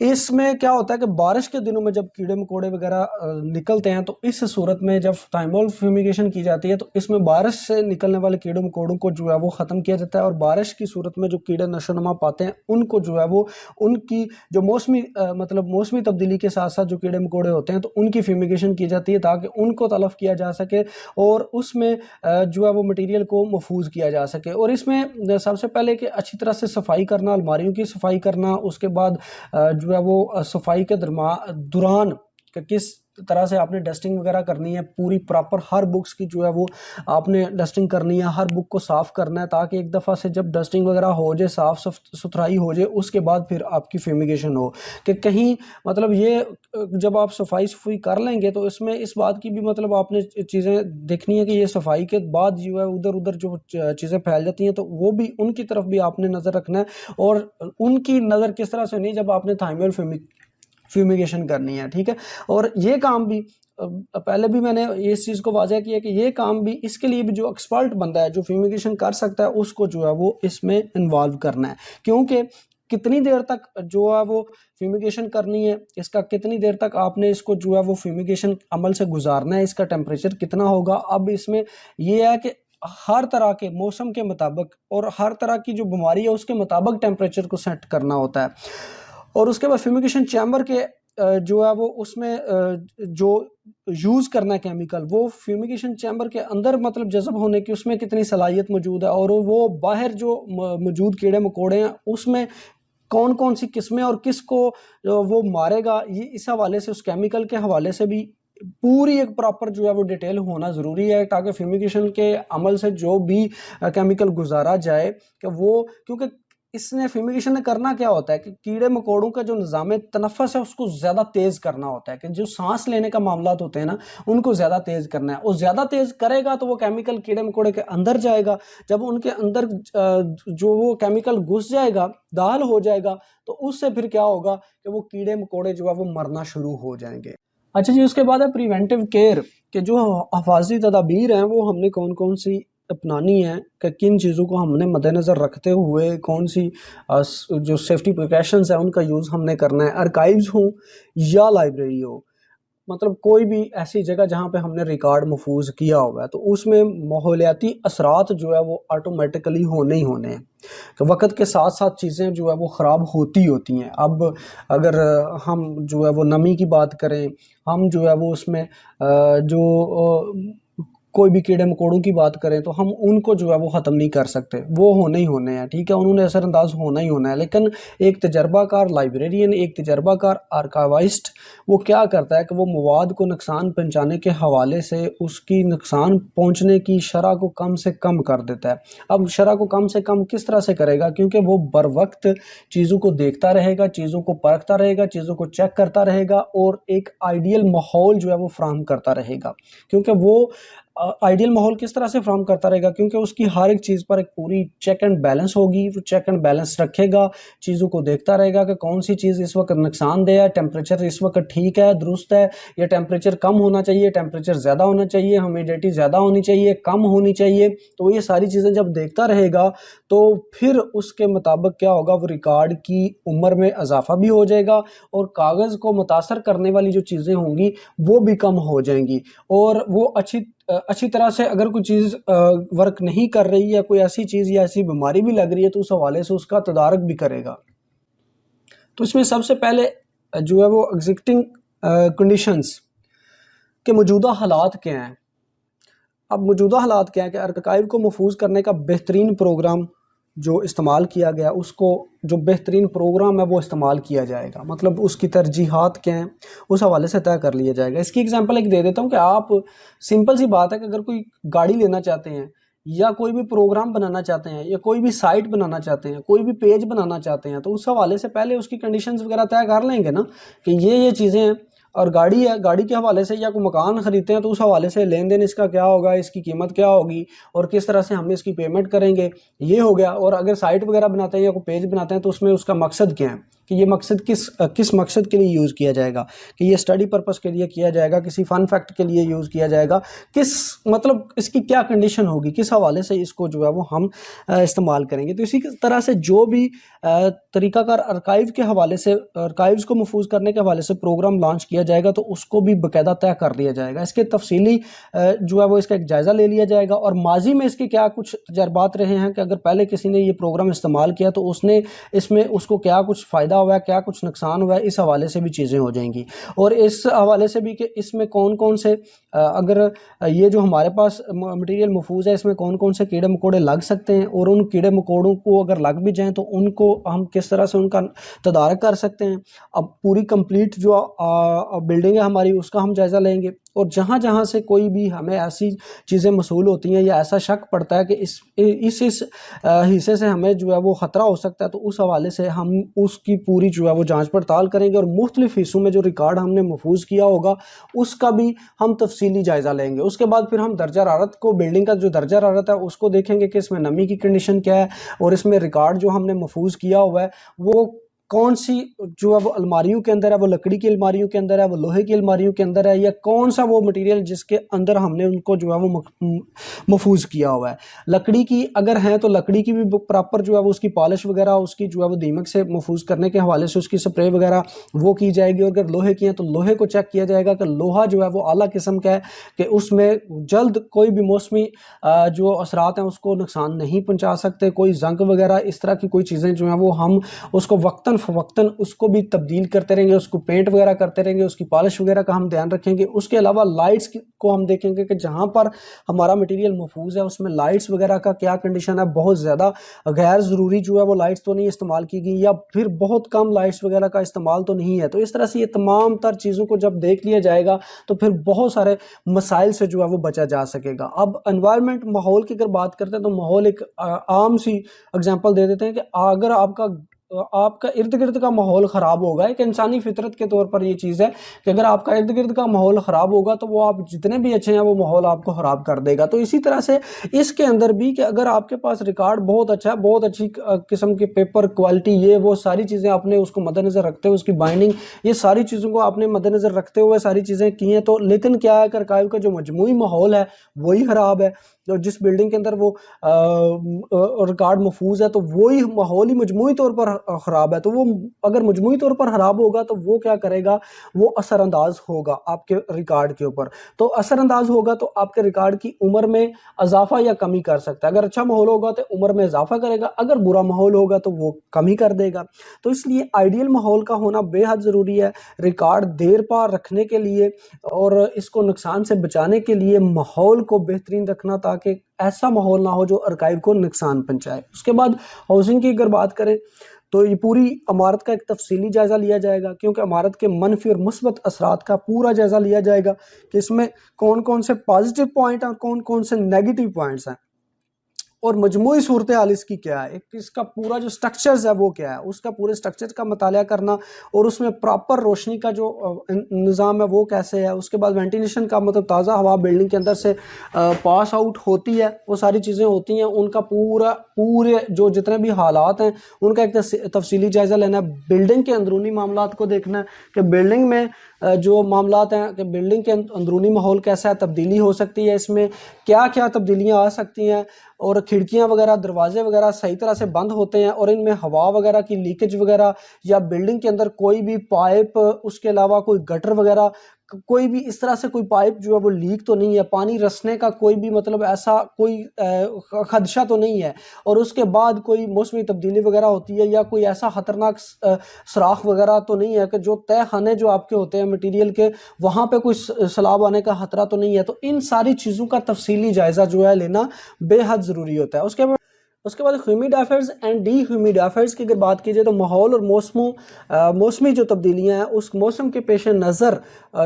S1: اس میں کیا ہوتا ہے کہ بارش کے دنوں میں جب کیڑے مکوڑے وغیرہ نکلتے ہیں تو اس صورت میں جب تھائمول فیومیگیشن کی جاتی ہے تو اس میں بارش سے نکلنے والے کیڑے مکوڑوں کو جو ہے وہ ختم کیا جاتا ہے، اور بارش کی صورت میں جو کیڑے نشو نما پاتے ہیں ان کو جو ہے وہ ان کی جو موسمی تبدیلی کے ساتھ ساتھ جو کیڑے مکوڑے ہوتے ہیں تو ان کی فیومیگیشن کی جاتی ہے تاکہ ان کو تلف کیا جا سکے اور اس میں جو ہے وہ مٹیریل کو محفوظ کیا جا سکے۔ اور اس میں سب سے پہلے کہ اچھی طرح سے صفائی کرنا، الماریوں کی صفائی کرنا، اس کے بعد جو ہے وہ صفائی کے دوران کہ کس طرح سے آپ نے ڈسٹنگ وغیرہ کرنی ہے، پوری پراپر ہر بکس کی جو ہے وہ آپ نے ڈسٹنگ کرنی ہے، ہر بک کو صاف کرنا ہے تاکہ ایک دفعہ سے جب ڈسٹنگ وغیرہ ہو جائے، صاف ستھرائی ہو جائے، اس کے بعد پھر آپ کی فیومیگیشن ہو کہ کہیں یہ جب آپ صفائی کر لیں گے تو اس میں اس بات کی بھی آپ نے چیزیں دیکھنی ہے کہ یہ صفائی کے بعد جو ہے ادھر جو چیزیں پھیل جاتی ہیں تو وہ بھی ان کی طرف بھی آپ نے نظر رکھنا ہے، اور ان کی نظر کس طرح سے نہیں جب آپ نے تھائمول فیومیگیشن کرنی ہے، ٹھیک ہے۔ اور یہ کام بھی پہلے بھی میں نے اس چیز کو واضح کیا کہ یہ کام بھی اس کے لیے بھی جو ایکسپرٹ بندہ ہے جو فیومیگیشن کر سکتا ہے اس کو جو ہے وہ اس میں انوالو کرنا ہے، کیونکہ کتنی دیر تک جو ہے وہ فیومیگیشن کرنی ہے، اس کا کتنی دیر تک آپ نے اس کو جو ہے وہ فیومیگیشن عمل سے گزارنا ہے، اس کا ٹیمپریچر کتنا ہوگا۔ اب اس میں یہ ہے کہ ہر طرح کے موسم کے مطابق اور ہر طرح کی جو بیماری ہے اس کے مطابق ٹیمپریچر کو سیٹ کرنا ہوتا ہے۔ اور اس کے بعد فیومیگیشن چیمبر کے جو ہے وہ اس میں جو یوز کرنا ہے کیمیکل، وہ فیومیگیشن چیمبر کے اندر جذب ہونے کی اس میں کتنی صلاحیت موجود ہے، اور وہ باہر جو موجود کیڑے مکوڑے ہیں اس میں کون کون سی قسمیں اور کس کو وہ مارے گا، یہ اس حوالے سے اس کیمیکل کے حوالے سے بھی پوری ایک پراپر جو ہے وہ ڈیٹیل ہونا ضروری ہے تاکہ فیومیگیشن کے عمل سے جو بھی کیمیکل گزارا جائے کہ وہ، کیونکہ اس نے فیومیگیشن نے کرنا کیا ہوتا ہے کہ کیڑے مکوڑوں کا جو نظام تنفس ہے اس کو زیادہ تیز کرنا ہوتا ہے، کہ جو سانس لینے کا معاملات ہوتے ہیں نا ان کو زیادہ تیز کرنا ہے، اور زیادہ تیز کرے گا تو وہ کیمیکل کیڑے مکوڑے کے اندر جائے گا، جب ان کے اندر جو وہ کیمیکل گھس جائے گا، داخل ہو جائے گا، تو اس سے پھر کیا ہوگا کہ وہ کیڑے مکوڑے جو ہے وہ مرنا شروع ہو جائیں گے۔ اچھا جی، اس کے بعد ہے پریونٹیو کیئر، کہ جو حفاظتی تدابیر ہیں وہ ہم نے کون کون سی اپنانی ہے، کہ کن چیزوں کو ہم نے مد نظر رکھتے ہوئے کون سی جو سیفٹی پریکاشنز ہیں ان کا یوز ہم نے کرنا ہے۔ ارکائیوز ہوں یا لائبریری ہو، کوئی بھی ایسی جگہ جہاں پہ ہم نے ریکارڈ محفوظ کیا ہوا ہے تو اس میں ماحولیاتی اثرات جو ہے وہ آٹومیٹکلی ہونے ہی ہونے ہیں، کہ وقت کے ساتھ ساتھ چیزیں جو ہے وہ خراب ہوتی ہیں۔ اب اگر ہم جو ہے وہ نمی کی بات کریں، ہم جو ہے وہ اس میں جو کوئی بھی کیڑے مکوڑوں کی بات کریں تو ہم ان کو جو ہے وہ ختم نہیں کر سکتے، وہ ہونے ہی ہونے ہیں، ٹھیک ہے، انہوں نے اثر انداز ہونا ہی ہونا ہے۔ لیکن ایک تجربہ کار لائبریرین، ایک تجربہ کار آرکائیوسٹ، وہ کیا کرتا ہے کہ وہ مواد کو نقصان پہنچانے کے حوالے سے اس کی نقصان پہنچنے کی شرح کو کم سے کم کر دیتا ہے۔ اب شرح کو کم سے کم کس طرح سے کرے گا؟ کیونکہ وہ بر وقت چیزوں کو دیکھتا رہے گا، چیزوں کو پرکھتا رہے گا، چیزوں کو چیک کرتا رہے گا، اور ایک آئیڈیل ماحول جو ہے وہ فراہم کرتا رہے گا۔ کیونکہ وہ آئیڈیل ماحول کس طرح سے فراہم کرتا رہے گا؟ کیونکہ اس کی ہر ایک چیز پر ایک پوری چیک اینڈ بیلنس ہوگی، وہ چیک اینڈ بیلنس رکھے گا، چیزوں کو دیکھتا رہے گا کہ کون سی چیز اس وقت نقصان دہ ہے، ٹیمپریچر اس وقت ٹھیک ہے، درست ہے، یا ٹیمپریچر کم ہونا چاہیے، ٹیمپریچر زیادہ ہونا چاہیے، ہیومیڈیٹی زیادہ ہونی چاہیے، کم ہونی چاہیے۔ تو یہ ساری چیزیں جب دیکھتا رہے گا تو پھر اس کے مطابق کیا ہوگا، وہ ریکارڈ کی عمر میں اضافہ بھی ہو جائے گا، اور کاغذ کو متاثر کرنے والی جو چیزیں ہوں گی وہ بھی کم ہو جائیں گی، اور وہ اچھی طرح سے اگر کوئی چیز ورک نہیں کر رہی ہے، کوئی ایسی چیز یا ایسی بیماری بھی لگ رہی ہے تو اس حوالے سے اس کا تدارک بھی کرے گا۔ تو اس میں سب سے پہلے جو ہے وہ ایگزسٹنگ کنڈیشنز کے موجودہ حالات کیا ہیں۔ اب موجودہ حالات کیا ہیں کہ ارکائیو کو محفوظ کرنے کا بہترین پروگرام جو استعمال کیا گیا، اس کو جو بہترین پروگرام ہے وہ استعمال کیا جائے گا، اس کی ترجیحات کیا ہیں اس حوالے سے طے کر لیا جائے گا۔ اس کی اگزامپل ایک دے دیتا ہوں کہ آپ سمپل سی بات ہے کہ اگر کوئی گاڑی لینا چاہتے ہیں، یا کوئی بھی پروگرام بنانا چاہتے ہیں، یا کوئی بھی سائٹ بنانا چاہتے ہیں، کوئی بھی پیج بنانا چاہتے ہیں، تو اس حوالے سے پہلے اس کی کنڈیشنز وغیرہ طے کر لیں گے نا کہ یہ چیزیں ہیں، اور گاڑی ہے، گاڑی کے حوالے سے، یا کوئی مکان خریدتے ہیں تو اس حوالے سے لین دین اس کا کیا ہوگا، اس کی قیمت کیا ہوگی، اور کس طرح سے ہم اس کی پیمنٹ کریں گے، یہ ہو گیا۔ اور اگر سائٹ وغیرہ بناتے ہیں یا کوئی پیج بناتے ہیں تو اس میں اس کا مقصد کیا ہے، کہ یہ مقصد کس مقصد کے لیے یوز کیا جائے گا، کہ یہ اسٹڈی پرپس کے لیے کیا جائے گا، کسی فن فیکٹ کے لیے یوز کیا جائے گا، کس مطلب اس کی کیا کنڈیشن ہوگی، کس حوالے سے اس کو جو ہے وہ ہم استعمال کریں گے۔ تو اسی طرح سے جو بھی طریقہ کار ارکائیو کے حوالے سے، ارکائیوز کو محفوظ کرنے کے حوالے سے پروگرام لانچ کیا جائے گا تو اس کو بھی باقاعدہ طے کر لیا جائے گا، اس کے تفصیلی جو ہے وہ اس کا ایک جائزہ لے لیا جائے گا، اور ماضی میں اس کے کیا کچھ تجربات رہے ہیں کہ اگر پہلے کسی نے یہ پروگرام استعمال کیا تو اس میں اس کو کیا کچھ فائدہ ہوا ہے، کیا کچھ نقصان ہوا ہے، اس حوالے سے بھی چیزیں ہو جائیں گی، اور اس حوالے سے بھی کہ اس میں کون کون سے اگر یہ جو ہمارے پاس مٹیریل محفوظ ہے اس میں کون کون سے کیڑے مکوڑے لگ سکتے ہیں، اور ان کیڑے مکوڑوں کو اگر لگ بھی جائیں تو ان کو ہم کس طرح سے ان کا تدارک کر سکتے ہیں۔ اب پوری کمپلیٹ جو بلڈنگ ہے ہماری اس کا ہم جائزہ لیں گے، اور جہاں جہاں سے کوئی بھی ہمیں ایسی چیزیں موصول ہوتی ہیں یا ایسا شک پڑتا ہے کہ اس حصے سے ہمیں جو ہے وہ خطرہ ہو سکتا ہے تو اس حوالے سے ہم اس کی پوری جو ہے وہ جانچ پڑتال کریں گے، اور مختلف حصوں میں جو ریکارڈ ہم نے محفوظ کیا ہوگا اس کا بھی ہم تفصیلی جائزہ لیں گے۔ اس کے بعد پھر ہم درجہ حرارت کو، بلڈنگ کا جو درجہ حرارت ہے اس کو دیکھیں گے کہ اس میں نمی کی کنڈیشن کیا ہے، اور اس میں ریکارڈ جو ہم نے محفوظ کیا ہوا ہے وہ کون سی جو ہے وہ الماریوں کے اندر ہے، وہ لکڑی کی الماریوں کے اندر ہے، وہ لوہے کی الماریوں کے اندر ہے، یا کون سا وہ مٹیریل جس کے اندر ہم نے ان کو جو ہے وہ محفوظ کیا ہوا ہے۔ لکڑی کی اگر ہیں تو لکڑی کی بھی پراپر جو ہے وہ اس کی پالش وغیرہ، اس کی جو ہے وہ دیمک سے محفوظ کرنے کے حوالے سے اس کی سپرے وغیرہ وہ کی جائے گی، اور اگر لوہے کی ہیں تو لوہے کو چیک کیا جائے گا کہ لوہا جو ہے وہ اعلیٰ قسم کا ہے کہ اس میں جلد کوئی بھی موسمی جو اثرات ہیں اس کو نقصان نہیں پہنچا سکتے، کوئی زنگ وغیرہ اس طرح کی کوئی چیزیں جو ہیں وہ ہم اس کو وقتاً فوقتاً اس کو بھی تبدیل کرتے رہیں گے، اس کو پینٹ وغیرہ کرتے رہیں گے، اس کی پالش وغیرہ کا ہم دھیان رکھیں گے۔ اس کے علاوہ لائٹس کو ہم دیکھیں گے کہ جہاں پر ہمارا مٹیریل محفوظ ہے اس میں لائٹس وغیرہ کا کیا کنڈیشن ہے، بہت زیادہ غیر ضروری جو ہے وہ لائٹس تو نہیں استعمال کی گئی، یا پھر بہت کم لائٹس وغیرہ کا استعمال تو نہیں ہے۔ تو اس طرح سے یہ تمام تر چیزوں کو جب دیکھ لیا جائے گا تو پھر بہت سارے مسائل سے جو ہے وہ بچا جا سکے گا۔ اب انوائرمنٹ، ماحول کی اگر بات کرتے ہیں تو ماحول ایک عام سی اگزامپل دے دیتے ہیں کہ اگر آپ کا ارد گرد کا ماحول خراب ہوگا، ایک انسانی فطرت کے طور پر یہ چیز ہے کہ اگر آپ کا ارد گرد کا ماحول خراب ہوگا تو وہ آپ جتنے بھی اچھے ہیں وہ ماحول آپ کو خراب کر دے گا۔ تو اسی طرح سے اس کے اندر بھی کہ اگر آپ کے پاس ریکارڈ بہت اچھا ہے، بہت اچھی قسم کے پیپر کوالٹی، یہ وہ ساری چیزیں آپ نے اس کو مد نظر رکھتے ہوئے، اس کی بائنڈنگ، یہ ساری چیزوں کو آپ نے مد نظر رکھتے ہوئے ساری چیزیں کی ہیں، تو لیکن کیا ہے کہ ارکائیو کا جو مجموعی ماحول ہے وہی خراب ہے، جو جس بلڈنگ کے اندر وہ ریکارڈ محفوظ ہے تو وہی ماحول ہی مجموعی طور پر خراب ہے، تو وہ اگر مجموعی طور پر خراب ہوگا تو وہ کیا کرے گا، وہ اثر انداز ہوگا آپ کے ریکارڈ کے اوپر۔ تو اثر انداز ہوگا تو آپ کے ریکارڈ کی عمر میں اضافہ یا کمی کر سکتا ہے۔ اگر اچھا ماحول ہوگا تو عمر میں اضافہ کرے گا، اگر برا ماحول ہوگا تو وہ کمی کر دے گا۔ تو اس لیے آئیڈیل ماحول کا ہونا بے حد ضروری ہے ریکارڈ دیر پا رکھنے کے لیے، اور اس کو نقصان سے بچانے کے لیے ماحول کو بہترین رکھنا تاکہ ایسا ماحول نہ ہو جو ارکائیو کو نقصان پہنچائے۔ اس کے بعد ہاؤسنگ کی اگر بات کریں تو یہ پوری عمارت کا ایک تفصیلی جائزہ لیا جائے گا، کیونکہ عمارت کے منفی اور مثبت اثرات کا پورا جائزہ لیا جائے گا کہ اس میں کون کون سے پازیٹیو پوائنٹ ہیں اور کون کون سے نیگیٹو پوائنٹس ہیں، اور مجموعی صورتحال اس کی کیا ہے، اس کا پورا جو سٹرکچرز ہے وہ کیا ہے، اس کا پورے سٹرکچر کا مطالعہ کرنا، اور اس میں پراپر روشنی کا جو نظام ہے وہ کیسے ہے، اس کے بعد وینٹیلیشن کا مطلب تازہ ہوا بلڈنگ کے اندر سے پاس آؤٹ ہوتی ہے، وہ ساری چیزیں ہوتی ہیں، ان کا پورے جو جتنے بھی حالات ہیں ان کا ایک تفصیلی جائزہ لینا ہے۔ بلڈنگ کے اندرونی معاملات کو دیکھنا ہے کہ بلڈنگ میں جو معاملات ہیں کہ بلڈنگ کے اندرونی ماحول کیسا ہے، تبدیلی ہو سکتی ہے، اس میں کیا کیا تبدیلیاں آ سکتی ہیں، اور کھڑکیاں وغیرہ، دروازے وغیرہ صحیح طرح سے بند ہوتے ہیں، اور ان میں ہوا وغیرہ کی لیکیج وغیرہ، یا بلڈنگ کے اندر کوئی بھی پائپ، اس کے علاوہ کوئی گٹر وغیرہ، کوئی بھی اس طرح سے کوئی پائپ جو ہے وہ لیک تو نہیں ہے، پانی رسنے کا کوئی بھی مطلب ایسا کوئی خدشہ تو نہیں ہے، اور اس کے بعد کوئی موسمی تبدیلی وغیرہ ہوتی ہے یا کوئی ایسا خطرناک سراخ وغیرہ تو نہیں ہے کہ جو تہ خانے جو آپ کے ہوتے ہیں مٹیریل کے، وہاں پہ کوئی سیلاب آنے کا خطرہ تو نہیں ہے۔ تو ان ساری چیزوں کا تفصیلی جائزہ جو ہے لینا بے حد ضروری ہوتا ہے۔ اس کے بعد ہیومیڈیفائرز اینڈ ڈی ہیومیڈیفائرز کی اگر بات کی جائے تو ماحول اور موسمی جو تبدیلیاں ہیں اس موسم کے پیش نظر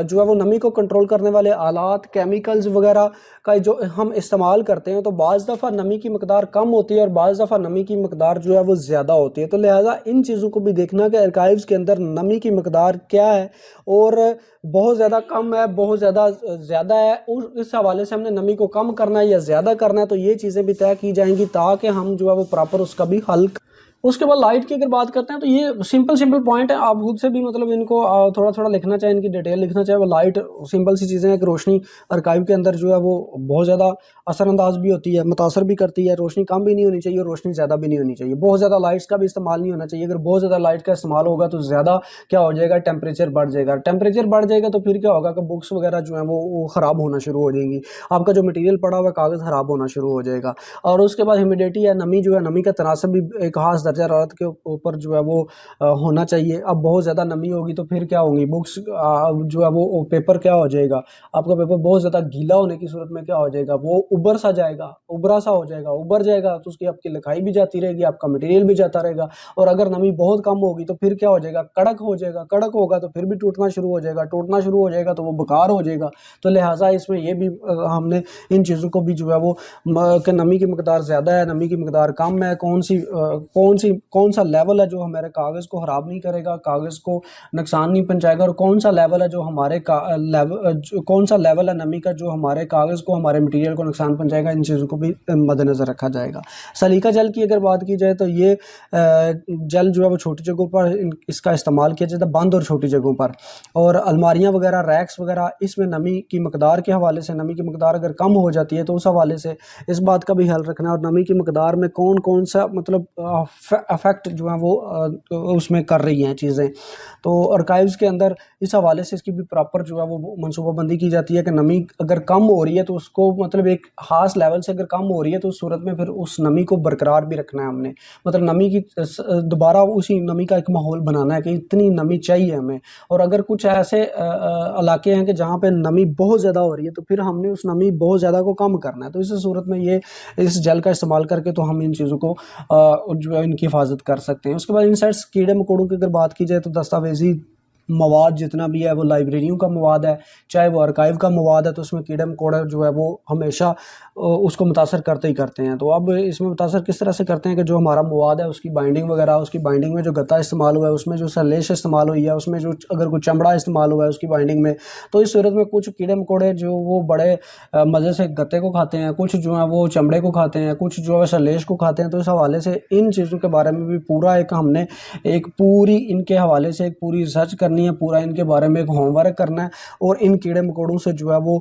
S1: جو ہے وہ نمی کو کنٹرول کرنے والے آلات، کیمیکلز وغیرہ کا جو ہم استعمال کرتے ہیں تو بعض دفعہ نمی کی مقدار کم ہوتی ہے اور بعض دفعہ نمی کی مقدار جو ہے وہ زیادہ ہوتی ہے، تو لہٰذا ان چیزوں کو بھی دیکھنا کہ ارکائیوز کے اندر نمی کی مقدار کیا ہے، اور بہت زیادہ کم ہے، بہت زیادہ ہے، اس حوالے سے ہم نے نمی کو کم کرنا ہے یا زیادہ کرنا ہے، تو یہ چیزیں بھی طے کی جائیں گی تاکہ ہم جو ہے وہ پراپر اس کا بھی حل اس کے بعد لائٹ کی اگر بات کرتے ہیں تو یہ سمپل پوائنٹ ہے، آپ خود سے بھی مطلب ان کو تھوڑا تھوڑا لکھنا چاہے، ان کی ڈیٹیل لکھنا چاہے. وہ لائٹ سمپل سی چیزیں ہیں کہ روشنی ارکائیو کے اندر جو ہے وہ بہت زیادہ اثر انداز بھی ہوتی ہے، متاثر بھی کرتی ہے. روشنی کم بھی نہیں ہونی چاہیے، روشنی زیادہ بھی نہیں ہونی چاہیے. بہت زیادہ لائٹس کا بھی استعمال نہیں ہونا چاہیے. اگر بہت زیادہ لائٹ کا استعمال ہوگا تو زیادہ کیا ہو جائے گا، ٹیمپریچر بڑھ جائے گا. ٹیمپریچر بڑھ جائے گا تو پھر کیا ہوگا کہ بکس وغیرہ جو ہیں وہ خراب ہونا شروع ہو جائیں گی. آپ کا جو مٹیریل پڑا ہوا کاغذ خراب ہونا شروع ہو جائے گا. اور اس کے بعد ہیومیڈیٹی ہے، نمی جو ہے، نمی کا تناسب بھی ایک خاص درجہ حرارت کے اوپر جو ہے وہ ہونا چاہیے. اب بہت زیادہ نمی ہوگی تو پھر کیا ہوگی، بکس جو ہے وہ پیپر کیا ہو جائے گا، آپ کا پیپر بہت زیادہ گیلا ہونے کی صورت میں کیا ہو جائے گا، وہ ابر سا جائے گا، ابرا سا ہو جائے گا، ابر جائے گا. تو اس کی آپ کی لکھائی بھی جاتی رہے گی، آپ کا مٹیریل بھی جاتا رہے گا. اور اگر نمی بہت کم ہوگی تو پھر کیا ہو جائے گا، کڑک ہو جائے گا. کڑک ہوگا تو پھر بھی ٹوٹنا شروع ہو جائے گا، ٹوٹنا شروع ہو جائے گا تو وہ بیکار ہو جائے گا. تو لہٰذا اس میں یہ بھی ہم نے ان چیزوں کو بھی جو ہے وہ کہ نمی کی مقدار زیادہ ہے، نمی کی مقدار کم ہے، کون سا لیول ہے جو ہمارے کاغذ کو خراب نہیں کرے گا، کاغذ کو نقصان نہیں پہنچائے گا، اور کون سا لیول ہے جو ہمارے کون سا لیول ہے نمی کا جو ہمارے کاغذ کو، ہمارے مٹیریل کو نقصان پہنچائے گا. ان چیزوں کو بھی مد نظر رکھا جائے گا. سلیقہ جل کی اگر بات کی جائے تو یہ جل جو ہے وہ چھوٹی جگہوں پر اس کا استعمال کیا جاتا ہے، بند اور چھوٹی جگہوں پر. اور الماریاں وغیرہ، ریکس وغیرہ، اس میں نمی کی مقدار کے حوالے سے، نمی کی مقدار اگر کم ہو جاتی ہے تو اس حوالے سے اس بات کا بھی خیال رکھنا ہے. اور نمی کی مقدار میں کون سا مطلب افیکٹ جو ہے وہ اس میں کر رہی ہیں چیزیں. تو ارکائیوز کے اندر اس حوالے سے اس کی بھی پراپر جو ہے وہ منصوبہ بندی کی جاتی ہے کہ نمی اگر کم ہو رہی ہے تو اس کو مطلب ایک خاص لیول سے اگر کم ہو رہی ہے تو اس صورت میں پھر اس نمی کو برقرار بھی رکھنا ہے ہم نے. مطلب نمی کی دوبارہ اسی نمی کا ایک ماحول بنانا ہے کہ اتنی نمی چاہیے ہمیں. اور اگر کچھ ایسے علاقے ہیں کہ جہاں پہ نمی بہت زیادہ ہو رہی ہے تو پھر ہم نے اس نمی بہت زیادہ کو کم کرنا ہے. تو اس صورت میں یہ اس جل کا استعمال کر کے تو ہم ان چیزوں کو جو ہے ان کی حفاظت کر سکتے ہیں. اس کے بعد انسیٹس، کیڑے مکوڑوں کی اگر بات کی جائے تو دستاویزی مواد جتنا بھی ہے وہ لائبریریوں کا مواد ہے، چاہے وہ ارکائیو کا مواد ہے، تو اس میں کیڑے مکوڑے جو ہے وہ ہمیشہ اس کو متاثر کرتے ہی کرتے ہیں. تو اب اس میں متاثر کس طرح سے کرتے ہیں کہ جو ہمارا مواد ہے اس کی بائنڈنگ وغیرہ، اس کی بائنڈنگ میں جو گتا استعمال ہوا ہے، اس میں جو سلیش استعمال ہوئی ہے، اس میں جو اگر کوئی چمڑا استعمال ہوا ہے اس کی بائنڈنگ میں، تو اس صورت میں کچھ کیڑے مکوڑے جو وہ بڑے مزے سے گتے کو کھاتے ہیں، کچھ جو ہیں وہ چمڑے کو کھاتے ہیں، کچھ جو ہے سلیش کو کھاتے ہیں. تو اس حوالے سے ان چیزوں کے بارے میں بھی پورا ایک ہم نے ایک پوری ان کے حوالے سے ایک پوری ریسرچ کرنی ہے، پورا ان کے بارے میں ایک ہوم ورک کرنا ہے. اور ان کیڑے مکوڑوں سے جو ہے وہ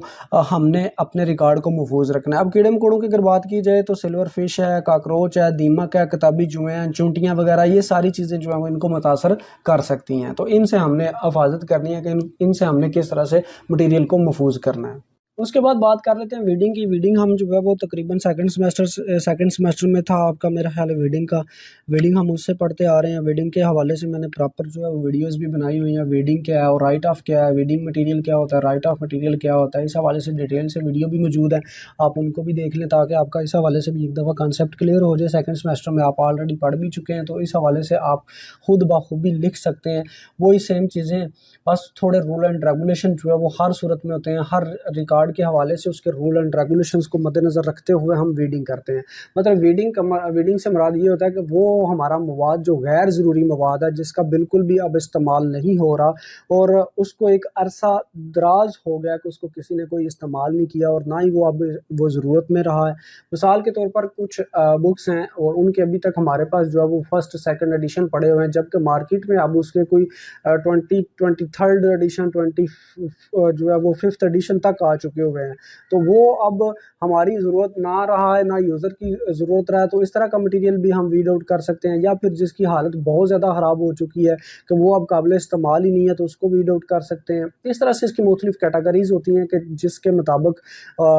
S1: ہم نے اپنے ریکارڈ کو محفوظ رکھنا ہے. اب کیڑے مکوڑوں کی اگر بات کی جائے تو سلور فش ہے، کاکروچ ہے، دیمک ہے، کتابی جوئیں ہیں، چونٹیاں وغیرہ، یہ ساری چیزیں جو ہیں وہ ان کو متاثر کر سکتی ہیں. تو ان سے ہم نے حفاظت کرنی ہے کہ ان سے ہم نے کس طرح سے مٹیریل کو محفوظ کرنا ہے. اس کے بعد بات کر لیتے ہیں ویڈنگ کی. ویڈنگ ہم جو ہے وہ تقریباً سیکنڈ سیمسٹر میں تھا آپ کا میرا خیال ہے ویڈنگ کا. ویڈنگ ہم اس سے پڑھتے آ رہے ہیں. ویڈنگ کے حوالے سے میں نے پراپر جو ہے وہ ویڈیوز بھی بنائی ہوئی ہیں. ویڈنگ کیا ہے اور رائٹ آف کیا ہے، ویڈنگ مٹیریل کیا ہوتا ہے، رائٹ آف مٹیریل کیا ہوتا ہے، اس حوالے سے ڈیٹیل سے ویڈیو بھی موجود ہے. آپ ان کو بھی دیکھ لیں تاکہ آپ کا اس حوالے سے بھی ایک دفعہ کانسیپٹ کلیئر ہو جائے. سیکنڈ سیمسٹر میں آپ آلریڈی پڑھ بھی چکے ہیں تو اس حوالے سے آپ خود بخوبی لکھ سکتے ہیں. وہی سیم چیزیں، بس تھوڑے رول اینڈ ریگولیشن جو ہے وہ ہر صورت میں ہوتے ہیں. ہر ریکارڈ کے حوالے سے اس کے رول اینڈ ریگولیشنز کو مد نظر رکھتے ہوئے ہم ویڈنگ کرتے ہیں. مطلب ویڈنگ سے مراد یہ ہوتا ہے کہ وہ ہمارا مواد جو غیر ضروری مواد ہے، جس کا بالکل بھی اب استعمال نہیں ہو رہا اور اس کو ایک عرصہ دراز ہو گیا کہ اس کو کسی نے کوئی استعمال نہیں کیا اور نہ ہی وہ اب وہ ضرورت میں رہا ہے. مثال کے طور پر کچھ بکس ہیں اور ان کے ابھی تک ہمارے پاس جو ہے وہ فرسٹ سیکنڈ ایڈیشن پڑے ہوئے ہیں، جبکہ مارکیٹ میں اب اس کے کوئی 23rd ایڈیشن، جو ہے وہ 5th ایڈیشن تک آ چکے ہوئے ہیں. تو وہ اب ہماری ضرورت نہ رہا ہے، نہ یوزر کی ضرورت رہا ہے. تو اس طرح کا مٹیریل بھی ہم ویڈ آؤٹ کر سکتے ہیں. یا پھر جس کی حالت بہت زیادہ خراب ہو چکی ہے کہ وہ اب قابل استعمال ہی نہیں ہے تو اس کو ویڈ آؤٹ کر سکتے ہیں. اس طرح سے اس کی مختلف کیٹیگریز ہوتی ہیں کہ جس کے مطابق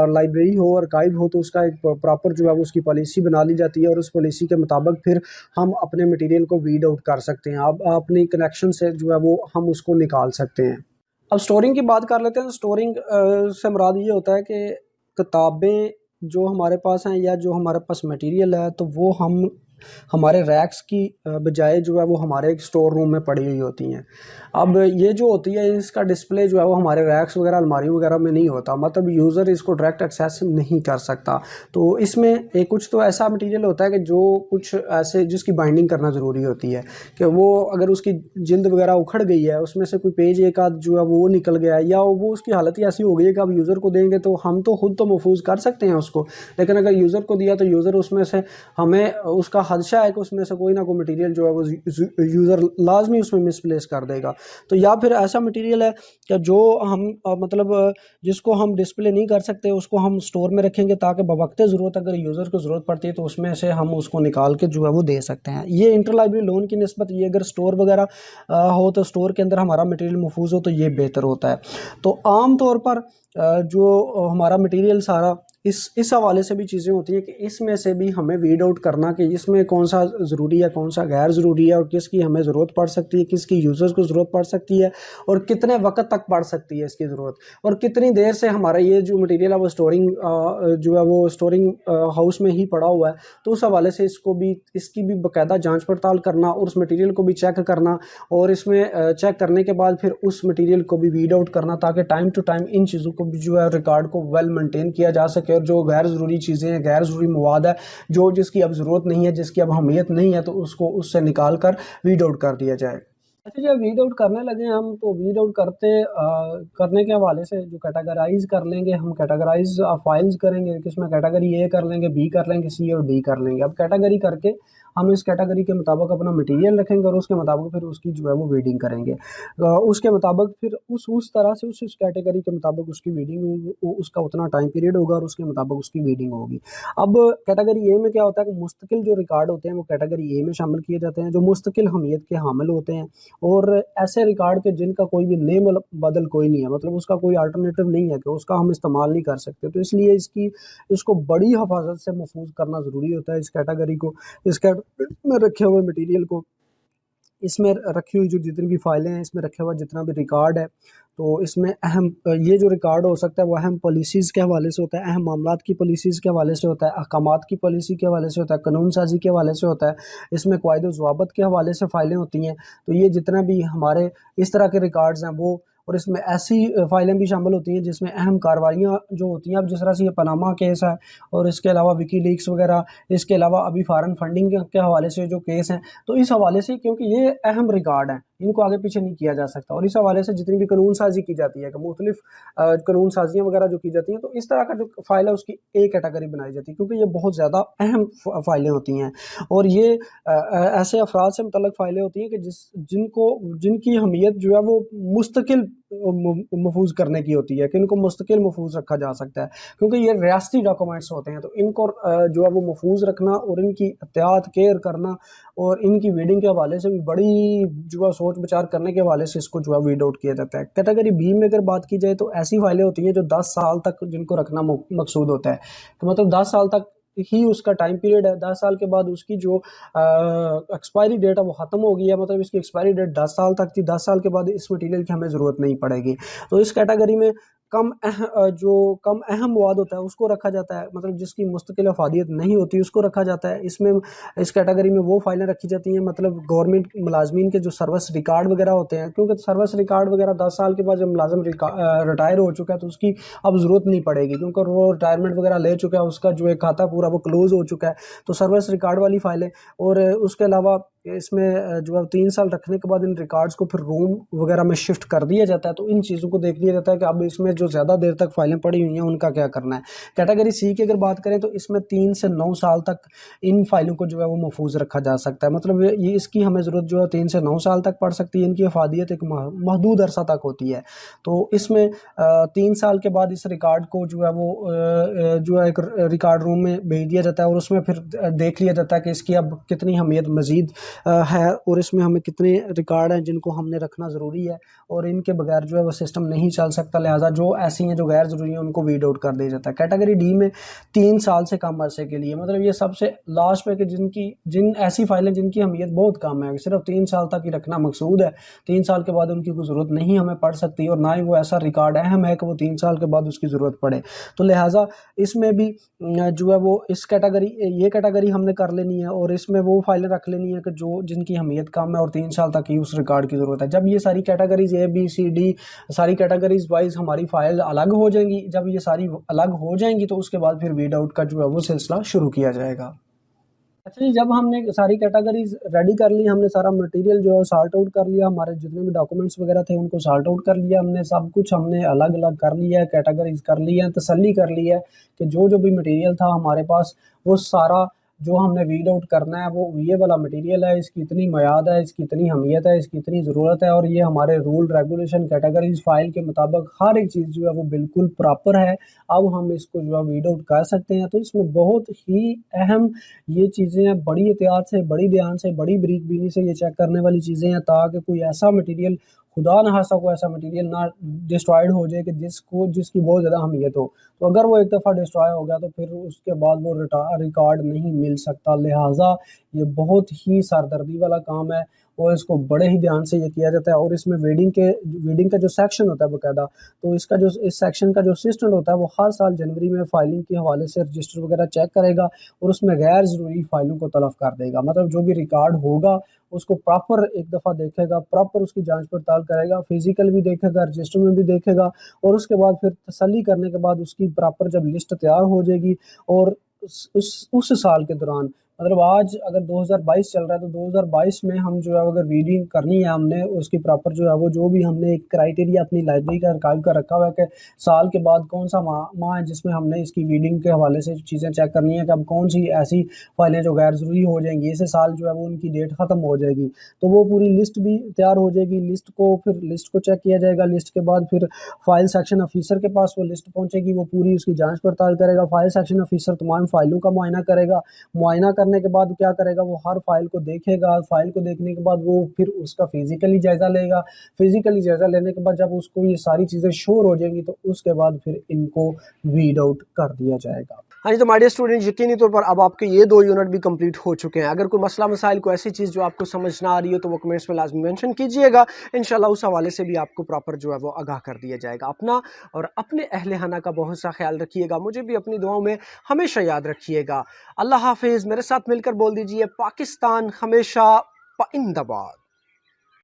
S1: لائبریری ہو، ارکائیو ہو، تو اس کا ایک پراپر جو ہے اس کی پالیسی بنا لی جاتی ہے اور اس پالیسی کے مطابق پھر ہم اپنے مٹیریل کو ویڈ آؤٹ کر سکتے ہیں. اب اپنی کنیکشن سے جو ہے وہ ہم اس کو نکال سکتے ہیں. اب سٹورنگ کی بات کر لیتے ہیں. سٹورنگ سے مراد یہ ہوتا ہے کہ کتابیں جو ہمارے پاس ہیں یا جو ہمارے پاس مٹیریل ہے تو وہ ہمارے ریکس کی بجائے جو ہے وہ ہمارے ایک سٹور روم میں پڑی ہوئی ہوتی ہیں. اب یہ جو ہوتی ہے اس کا ڈسپلے جو ہے وہ ہمارے ریکس وغیرہ، الماریوں وغیرہ میں نہیں ہوتا. مطلب یوزر اس کو ڈائریکٹ ایکسیس نہیں کر سکتا. تو اس میں کچھ تو ایسا مٹیریل ہوتا ہے کہ جو کچھ ایسے جس کی بائنڈنگ کرنا ضروری ہوتی ہے کہ وہ اگر اس کی جلد وغیرہ اکھڑ گئی ہے، اس میں سے کوئی پیج ایک آدھ جو ہے وہ نکل گیا ہے یا وہ اس کی حالت ہی ایسی ہو گئی ہے کہ اب یوزر کو دیں گے تو ہم تو خود تو محفوظ کر سکتے ہیں اس کو، لیکن اگر یوزر کو دیا تو یوزر اس میں سے ہمیں اس کا خدشہ ہے کہ اس میں سے کوئی نہ کوئی مٹیریل جو ہے وہ یوزر لازمی اس میں مس پلیس کر دے گا. تو یا پھر ایسا مٹیریل ہے کہ جو ہم مطلب جس کو ہم ڈسپلے نہیں کر سکتے اس کو ہم اسٹور میں رکھیں گے تاکہ بوقت ضرورت اگر یوزر کو ضرورت پڑتی ہے تو اس میں سے ہم اس کو نکال کے جو ہے وہ دے سکتے ہیں. یہ انٹر لائبریری لون کی نسبت یہ اگر اسٹور وغیرہ ہو تو اسٹور کے اندر ہمارا مٹیریل محفوظ ہو تو یہ بہتر ہوتا ہے. تو عام طور پر جو ہمارا مٹیریل سارا اس حوالے سے بھی چیزیں ہوتی ہیں کہ اس میں سے بھی ہمیں ویڈ آؤٹ کرنا کہ اس میں کون سا ضروری ہے کون سا غیر ضروری ہے اور کس کی ہمیں ضرورت پڑ سکتی ہے کس کی یوزرز کو ضرورت پڑ سکتی ہے اور کتنے وقت تک پڑ سکتی ہے اس کی ضرورت اور کتنی دیر سے ہمارا یہ جو مٹیریل ہے وہ اسٹورنگ ہاؤس میں ہی پڑا ہوا ہے. تو اس حوالے سے اس کی بھی باقاعدہ جانچ پڑتال کرنا اور اس مٹیریل کو بھی چیک کرنا اور اس میں چیک کرنے کے بعد پھر اس مٹیریل کو بھی ویڈ آؤٹ کرنا تاکہ ٹائم ٹو ٹائم ان چیزوں کو بھی جو ہے ریکارڈ کو ویل مینٹین کیا جا سکے اور جو غیر ضروری چیزیں ہیں غیر ضروری مواد ہے جس کی اب ضرورت نہیں ہے جس کی اب اہمیت نہیں ہے تو اس کو اس سے نکال کر ویڈ آؤٹ کر دیا جائے. اچھا جب ویڈ آؤٹ کرنے لگے ہم تو ویڈ آؤٹ کرنے کے حوالے سے جو کیٹاگرائز کر لیں گے ہم کیٹاگرائز فائلز کریں گے کس میں کیٹاگری اے کر لیں گے بی کر لیں گے سی اور ڈی کر لیں گے. اب کیٹاگری کر کے ہم اس کیٹاگری کے مطابق اپنا مٹیریل رکھیں گے اور اس کے مطابق پھر اس کی جو ہے وہ ویڈنگ کریں گے. اس کے مطابق پھر اس طرح سے اس کیٹیگری کے مطابق اس کی ویڈنگ ہوگی اس کا اتنا ٹائم پیریڈ ہوگا اور اس کے مطابق اس کی ویڈنگ ہوگی. اب کیٹیگری اے میں کیا ہوتا ہے کہ مستقل جو ریکارڈ ہوتے ہیں وہ کیٹیگری اے میں شامل کیے جاتے ہیں جو مستقل اہمیت کے حامل ہوتے ہیں اور ایسے ریکارڈ کے جن کا کوئی بھی نیم بدل کوئی نہیں ہے مطلب اس کا کوئی الٹرنیٹو نہیں ہے کہ اس کا ہم استعمال نہیں کر سکتے. تو اس لیے اس کو بڑی حفاظت سے محفوظ کرنا ضروری ہوتا ہے. اس کیٹیگری کو اس میں رکھے ہوئے مٹیریل کو اس میں رکھی ہوئی جو جتنی بھی فائلیں ہیں اس میں رکھا ہوا جتنا بھی ریکارڈ ہے تو اس میں اہم یہ جو ریکارڈ ہو سکتا ہے وہ اہم پالیسیز کے حوالے سے ہوتا ہے اہم معاملات کی پالیسیز کے حوالے سے ہوتا ہے احکامات کی پالیسی کے حوالے سے ہوتا ہے قانون سازی کے حوالے سے ہوتا ہے اس میں قواعد و ضوابط کے حوالے سے فائلیں ہوتی ہیں. تو یہ جتنا بھی ہمارے اس طرح کے ریکارڈز ہیں وہ اور اس میں ایسی فائلیں بھی شامل ہوتی ہیں جس میں اہم کارروائیاں جو ہوتی ہیں اب جس طرح سے یہ پاناما کیس ہے اور اس کے علاوہ وکی لیکس وغیرہ اس کے علاوہ ابھی فارن فنڈنگ کے حوالے سے جو کیس ہیں تو اس حوالے سے کیونکہ یہ اہم ریکارڈ ہیں ان کو آگے پیچھے نہیں کیا جا سکتا اور اس حوالے سے جتنی بھی قانون سازی کی جاتی ہے کہ مختلف قانون سازیاں وغیرہ جو کی جاتی ہیں تو اس طرح کا جو فائل ہے اس کی ایک کیٹیگری بنائی جاتی ہے کیونکہ یہ بہت زیادہ اہم فائلیں ہوتی ہیں اور یہ ایسے افراد سے متعلق فائلیں ہوتی ہیں کہ جن کی اہمیت جو ہے وہ مستقل محفوظ کرنے کی ہوتی ہے کہ ان کو مستقل محفوظ رکھا جا سکتا ہے کیونکہ یہ ریاستی ڈاکومنٹس ہوتے ہیں تو ان کو جو ہے وہ محفوظ رکھنا اور ان کی احتیاط کیئر کرنا اور ان کی ویڈنگ کے حوالے سے بھی بڑی جو ہے سوچ بچار کرنے کے حوالے سے اس کو جو ہے ویڈ آؤٹ کیا جاتا ہے. کیٹیگری بی میں اگر بات کی جائے تو ایسی فائلیں ہوتی ہیں جو 10 سال تک جن کو رکھنا مقصود ہوتا ہے کہ مطلب 10 سال تک ہی اس کا ٹائم پیریڈ ہے 10 سال کے بعد اس کی جو ایکسپائری ڈیٹ ہے وہ ختم ہو گئی ہے مطلب اس کی ایکسپائری ڈیٹ 10 سال تک تھی 10 سال کے بعد اس مٹیریل کی ہمیں ضرورت نہیں پڑے گی. تو اس کیٹیگری میں کم اہم مواد ہوتا ہے اس کو رکھا جاتا ہے مطلب جس کی مستقل افادیت نہیں ہوتی اس کو رکھا جاتا ہے. اس کیٹیگری میں وہ فائلیں رکھی جاتی ہیں مطلب گورنمنٹ ملازمین کے جو سروس ریکارڈ وغیرہ ہوتے ہیں کیونکہ سروس ریکارڈ وغیرہ 10 سال کے بعد جب ملازم ریٹائر ہو چکا ہے تو اس کی اب ضرورت نہیں پڑے گی کیونکہ وہ ریٹائرمنٹ وغیرہ لے چکا ہے اس کا جو ایک کھاتا پورا وہ کلوز ہو چکا ہے. تو سروس ریکارڈ والی فائلیں اور اس کے علاوہ اس میں جو ہے 3 سال رکھنے کے بعد ان ریکارڈز کو پھر روم وغیرہ میں شفٹ کر دیا جاتا ہے. تو ان چیزوں کو دیکھ لیا جاتا ہے کہ اب اس میں جو زیادہ دیر تک فائلیں پڑی ہوئی ہیں ان کا کیا کرنا ہے. کیٹیگری سی کی اگر بات کریں تو اس میں 3 سے 9 سال تک ان فائلوں کو جو ہے وہ محفوظ رکھا جا سکتا ہے مطلب یہ اس کی ہمیں ضرورت جو ہے 3 سے 9 سال تک پڑ سکتی ہے. ان کی افادیت ایک محدود عرصہ تک ہوتی ہے. تو اس میں 3 سال کے بعد اس ریکارڈ کو جو ہے وہ جو ہے ایک ریکارڈ روم میں بھیج دیا جاتا ہے اور اس میں پھر دیکھ لیا جاتا ہے کہ اس کی اب کتنی اہمیت مزید ہے اور اس میں ہمیں کتنے ریکارڈ ہیں جن کو ہم نے رکھنا ضروری ہے اور ان کے بغیر جو ہے وہ سسٹم نہیں چل سکتا. لہٰذا جو ایسی ہیں جو غیر ضروری ہیں ان کو ویڈ آؤٹ کر دیا جاتا ہے. کیٹیگری ڈی میں 3 سال سے کم عرصے کے لیے مطلب یہ سب سے لاسٹ پہ کہ جن ایسی فائلیں جن کی اہمیت بہت کم ہے صرف 3 سال تک ہی رکھنا مقصود ہے 3 سال کے بعد ان کی کوئی ضرورت نہیں ہمیں پڑ سکتی اور نہ ہی وہ ایسا ریکارڈ اہم ہے کہ وہ 3 سال کے بعد اس کی ضرورت پڑے. تو لہٰذا اس میں بھی جو ہے وہ یہ کیٹیگری ہم نے کر لینی ہے اور اس میں وہ فائلیں رکھ لینی ہے کہ جن کی اہمیت کم ہے اور 3 سال تک ہی اس ریکارڈ کی ضرورت ہے. جب یہ ساری کیٹیگریز اے بی سی ڈی ساری کیٹیگریز وائز ہماری فائل الگ ہو جائیں گی جب یہ ساری الگ ہو جائیں گی تو اس کے بعد پھر ویڈ آؤٹ کا جو ہے وہ سلسلہ شروع کیا جائے گا. اچھا جب ہم نے ساری کیٹیگریز ریڈی کر لی ہم نے سارا مٹیریل جو ہے سارٹ آؤٹ کر لیا ہمارے جتنے بھی ڈاکومنٹس وغیرہ تھے ان کو سارٹ آؤٹ کر لیا ہم نے سب کچھ ہم نے الگ الگ کر لیا ہے کیٹیگریز کر لی ہے تسلی کر لی ہے کہ جو بھی مٹیریل تھا ہمارے پاس وہ سارا جو ہم نے ویڈ آؤٹ کرنا ہے وہ یہ والا مٹیریل ہے، اس کی اتنی میعاد ہے، اس کی اتنی اہمیت ہے، اس کی اتنی ضرورت ہے، اور یہ ہمارے رول ریگولیشن کیٹیگریز فائل کے مطابق ہر ایک چیز جو ہے وہ بالکل پراپر ہے، اب ہم اس کو جو ہے ویڈ آؤٹ کر سکتے ہیں۔ تو اس میں بہت ہی اہم یہ چیزیں ہیں، بڑی احتیاط سے، بڑی دھیان سے، بڑی بریک بینی سے یہ چیک کرنے والی چیزیں ہیں، تاکہ کوئی ایسا مٹیریل خدا نہ خاصا کوئی ایسا مٹیریل نہ ڈسٹرائڈ ہو جائے کہ جس کی بہت زیادہ اہمیت ہو، تو اگر وہ ایک دفعہ ڈسٹرائے ہو گیا تو پھر اس کے بعد وہ ریکارڈ نہیں مل سکتا، لہٰذا یہ بہت ہی سردردی والا کام ہے، اور اس کو بڑے ہی دھیان سے یہ کیا جاتا ہے۔ اور اس میں ویڈنگ کا جو سیکشن ہوتا ہے باقاعدہ، تو اس سیکشن کا جو اسسٹنٹ ہوتا ہے وہ ہر سال جنوری میں فائلنگ کے حوالے سے رجسٹر وغیرہ چیک کرے گا، اور اس میں غیر ضروری فائلوں کو تلف کر دے گا، مطلب جو بھی ریکارڈ ہوگا اس کو پراپر ایک دفعہ دیکھے گا، پراپر اس کی جانچ پڑتال کرے گا، فزیکل بھی دیکھے گا، رجسٹر میں بھی دیکھے گا، اور اس کے بعد پھر تسلی کرنے کے بعد اس کی پراپر جب لسٹ تیار ہو جائے گی، اور اس سال کے دوران، مطلب آج اگر 2022 چل رہا ہے تو 2022 میں ہم جو ہے اگر ریڈنگ کرنی ہے ہم نے اس کی پراپر جو ہے وہ جو بھی ہم نے ایک کرائٹیریا اپنی لائبریری کا ارکائیو کا رکھا ہوا ہے کہ سال کے بعد کون سا ماہ ہے جس میں ہم نے اس کی ریڈنگ کے حوالے سے چیزیں چیک کرنی ہے کہ اب کون سی ایسی فائلیں جو غیر ضروری ہو جائیں گی، اس سال جو ہے وہ ان کی ڈیٹ ختم ہو جائے گی، تو وہ پوری لسٹ بھی تیار ہو جائے گی، لسٹ کو چیک کیا جائے گا، لسٹ کے بعد پھر فائل سیکشن آفیسر کے پاس وہ لسٹ پہنچے گی، وہ پوری اس کی جانچ پڑتال کرے گا، فائل سیکشن آفیسر تمام فائلوں کا معائنہ کرے گا، معائنہ کرنے کے بعد کیا کرے گا، وہ ہر فائل کو دیکھے گا، فائل کو دیکھنے کے بعد وہ پھر اس کا فزیکلی جائزہ لے گا، فزیکلی جائزہ لینے کے بعد جب اس کو یہ ساری چیزیں شور ہو جائیں گی تو اس کے بعد پھر ان کو ویڈ آؤٹ کر دیا جائے گا۔
S2: ہاں جی، تو مائی ڈیئر اسٹوڈنٹ، یقینی طور پر اب آپ کے یہ 2 یونٹ بھی کمپلیٹ ہو چکے ہیں۔ اگر کوئی مسئلہ مسائل، کوئی ایسی چیز جو آپ کو سمجھ نہ آ رہی ہو تو وہ کمنٹس میں لازمی مینشن کیجئے گا، انشاءاللہ اس حوالے سے بھی آپ کو پراپر جو ہے وہ آگاہ کر دیا جائے گا۔ اپنا اور اپنے اہل خانہ کا بہت سا خیال رکھیے گا، مجھے بھی اپنی دعاؤں میں ہمیشہ یاد رکھیے گا۔ اللہ حافظ۔ میرے ساتھ مل کر بول دیجئے، پاکستان ہمیشہ پائندہ باد۔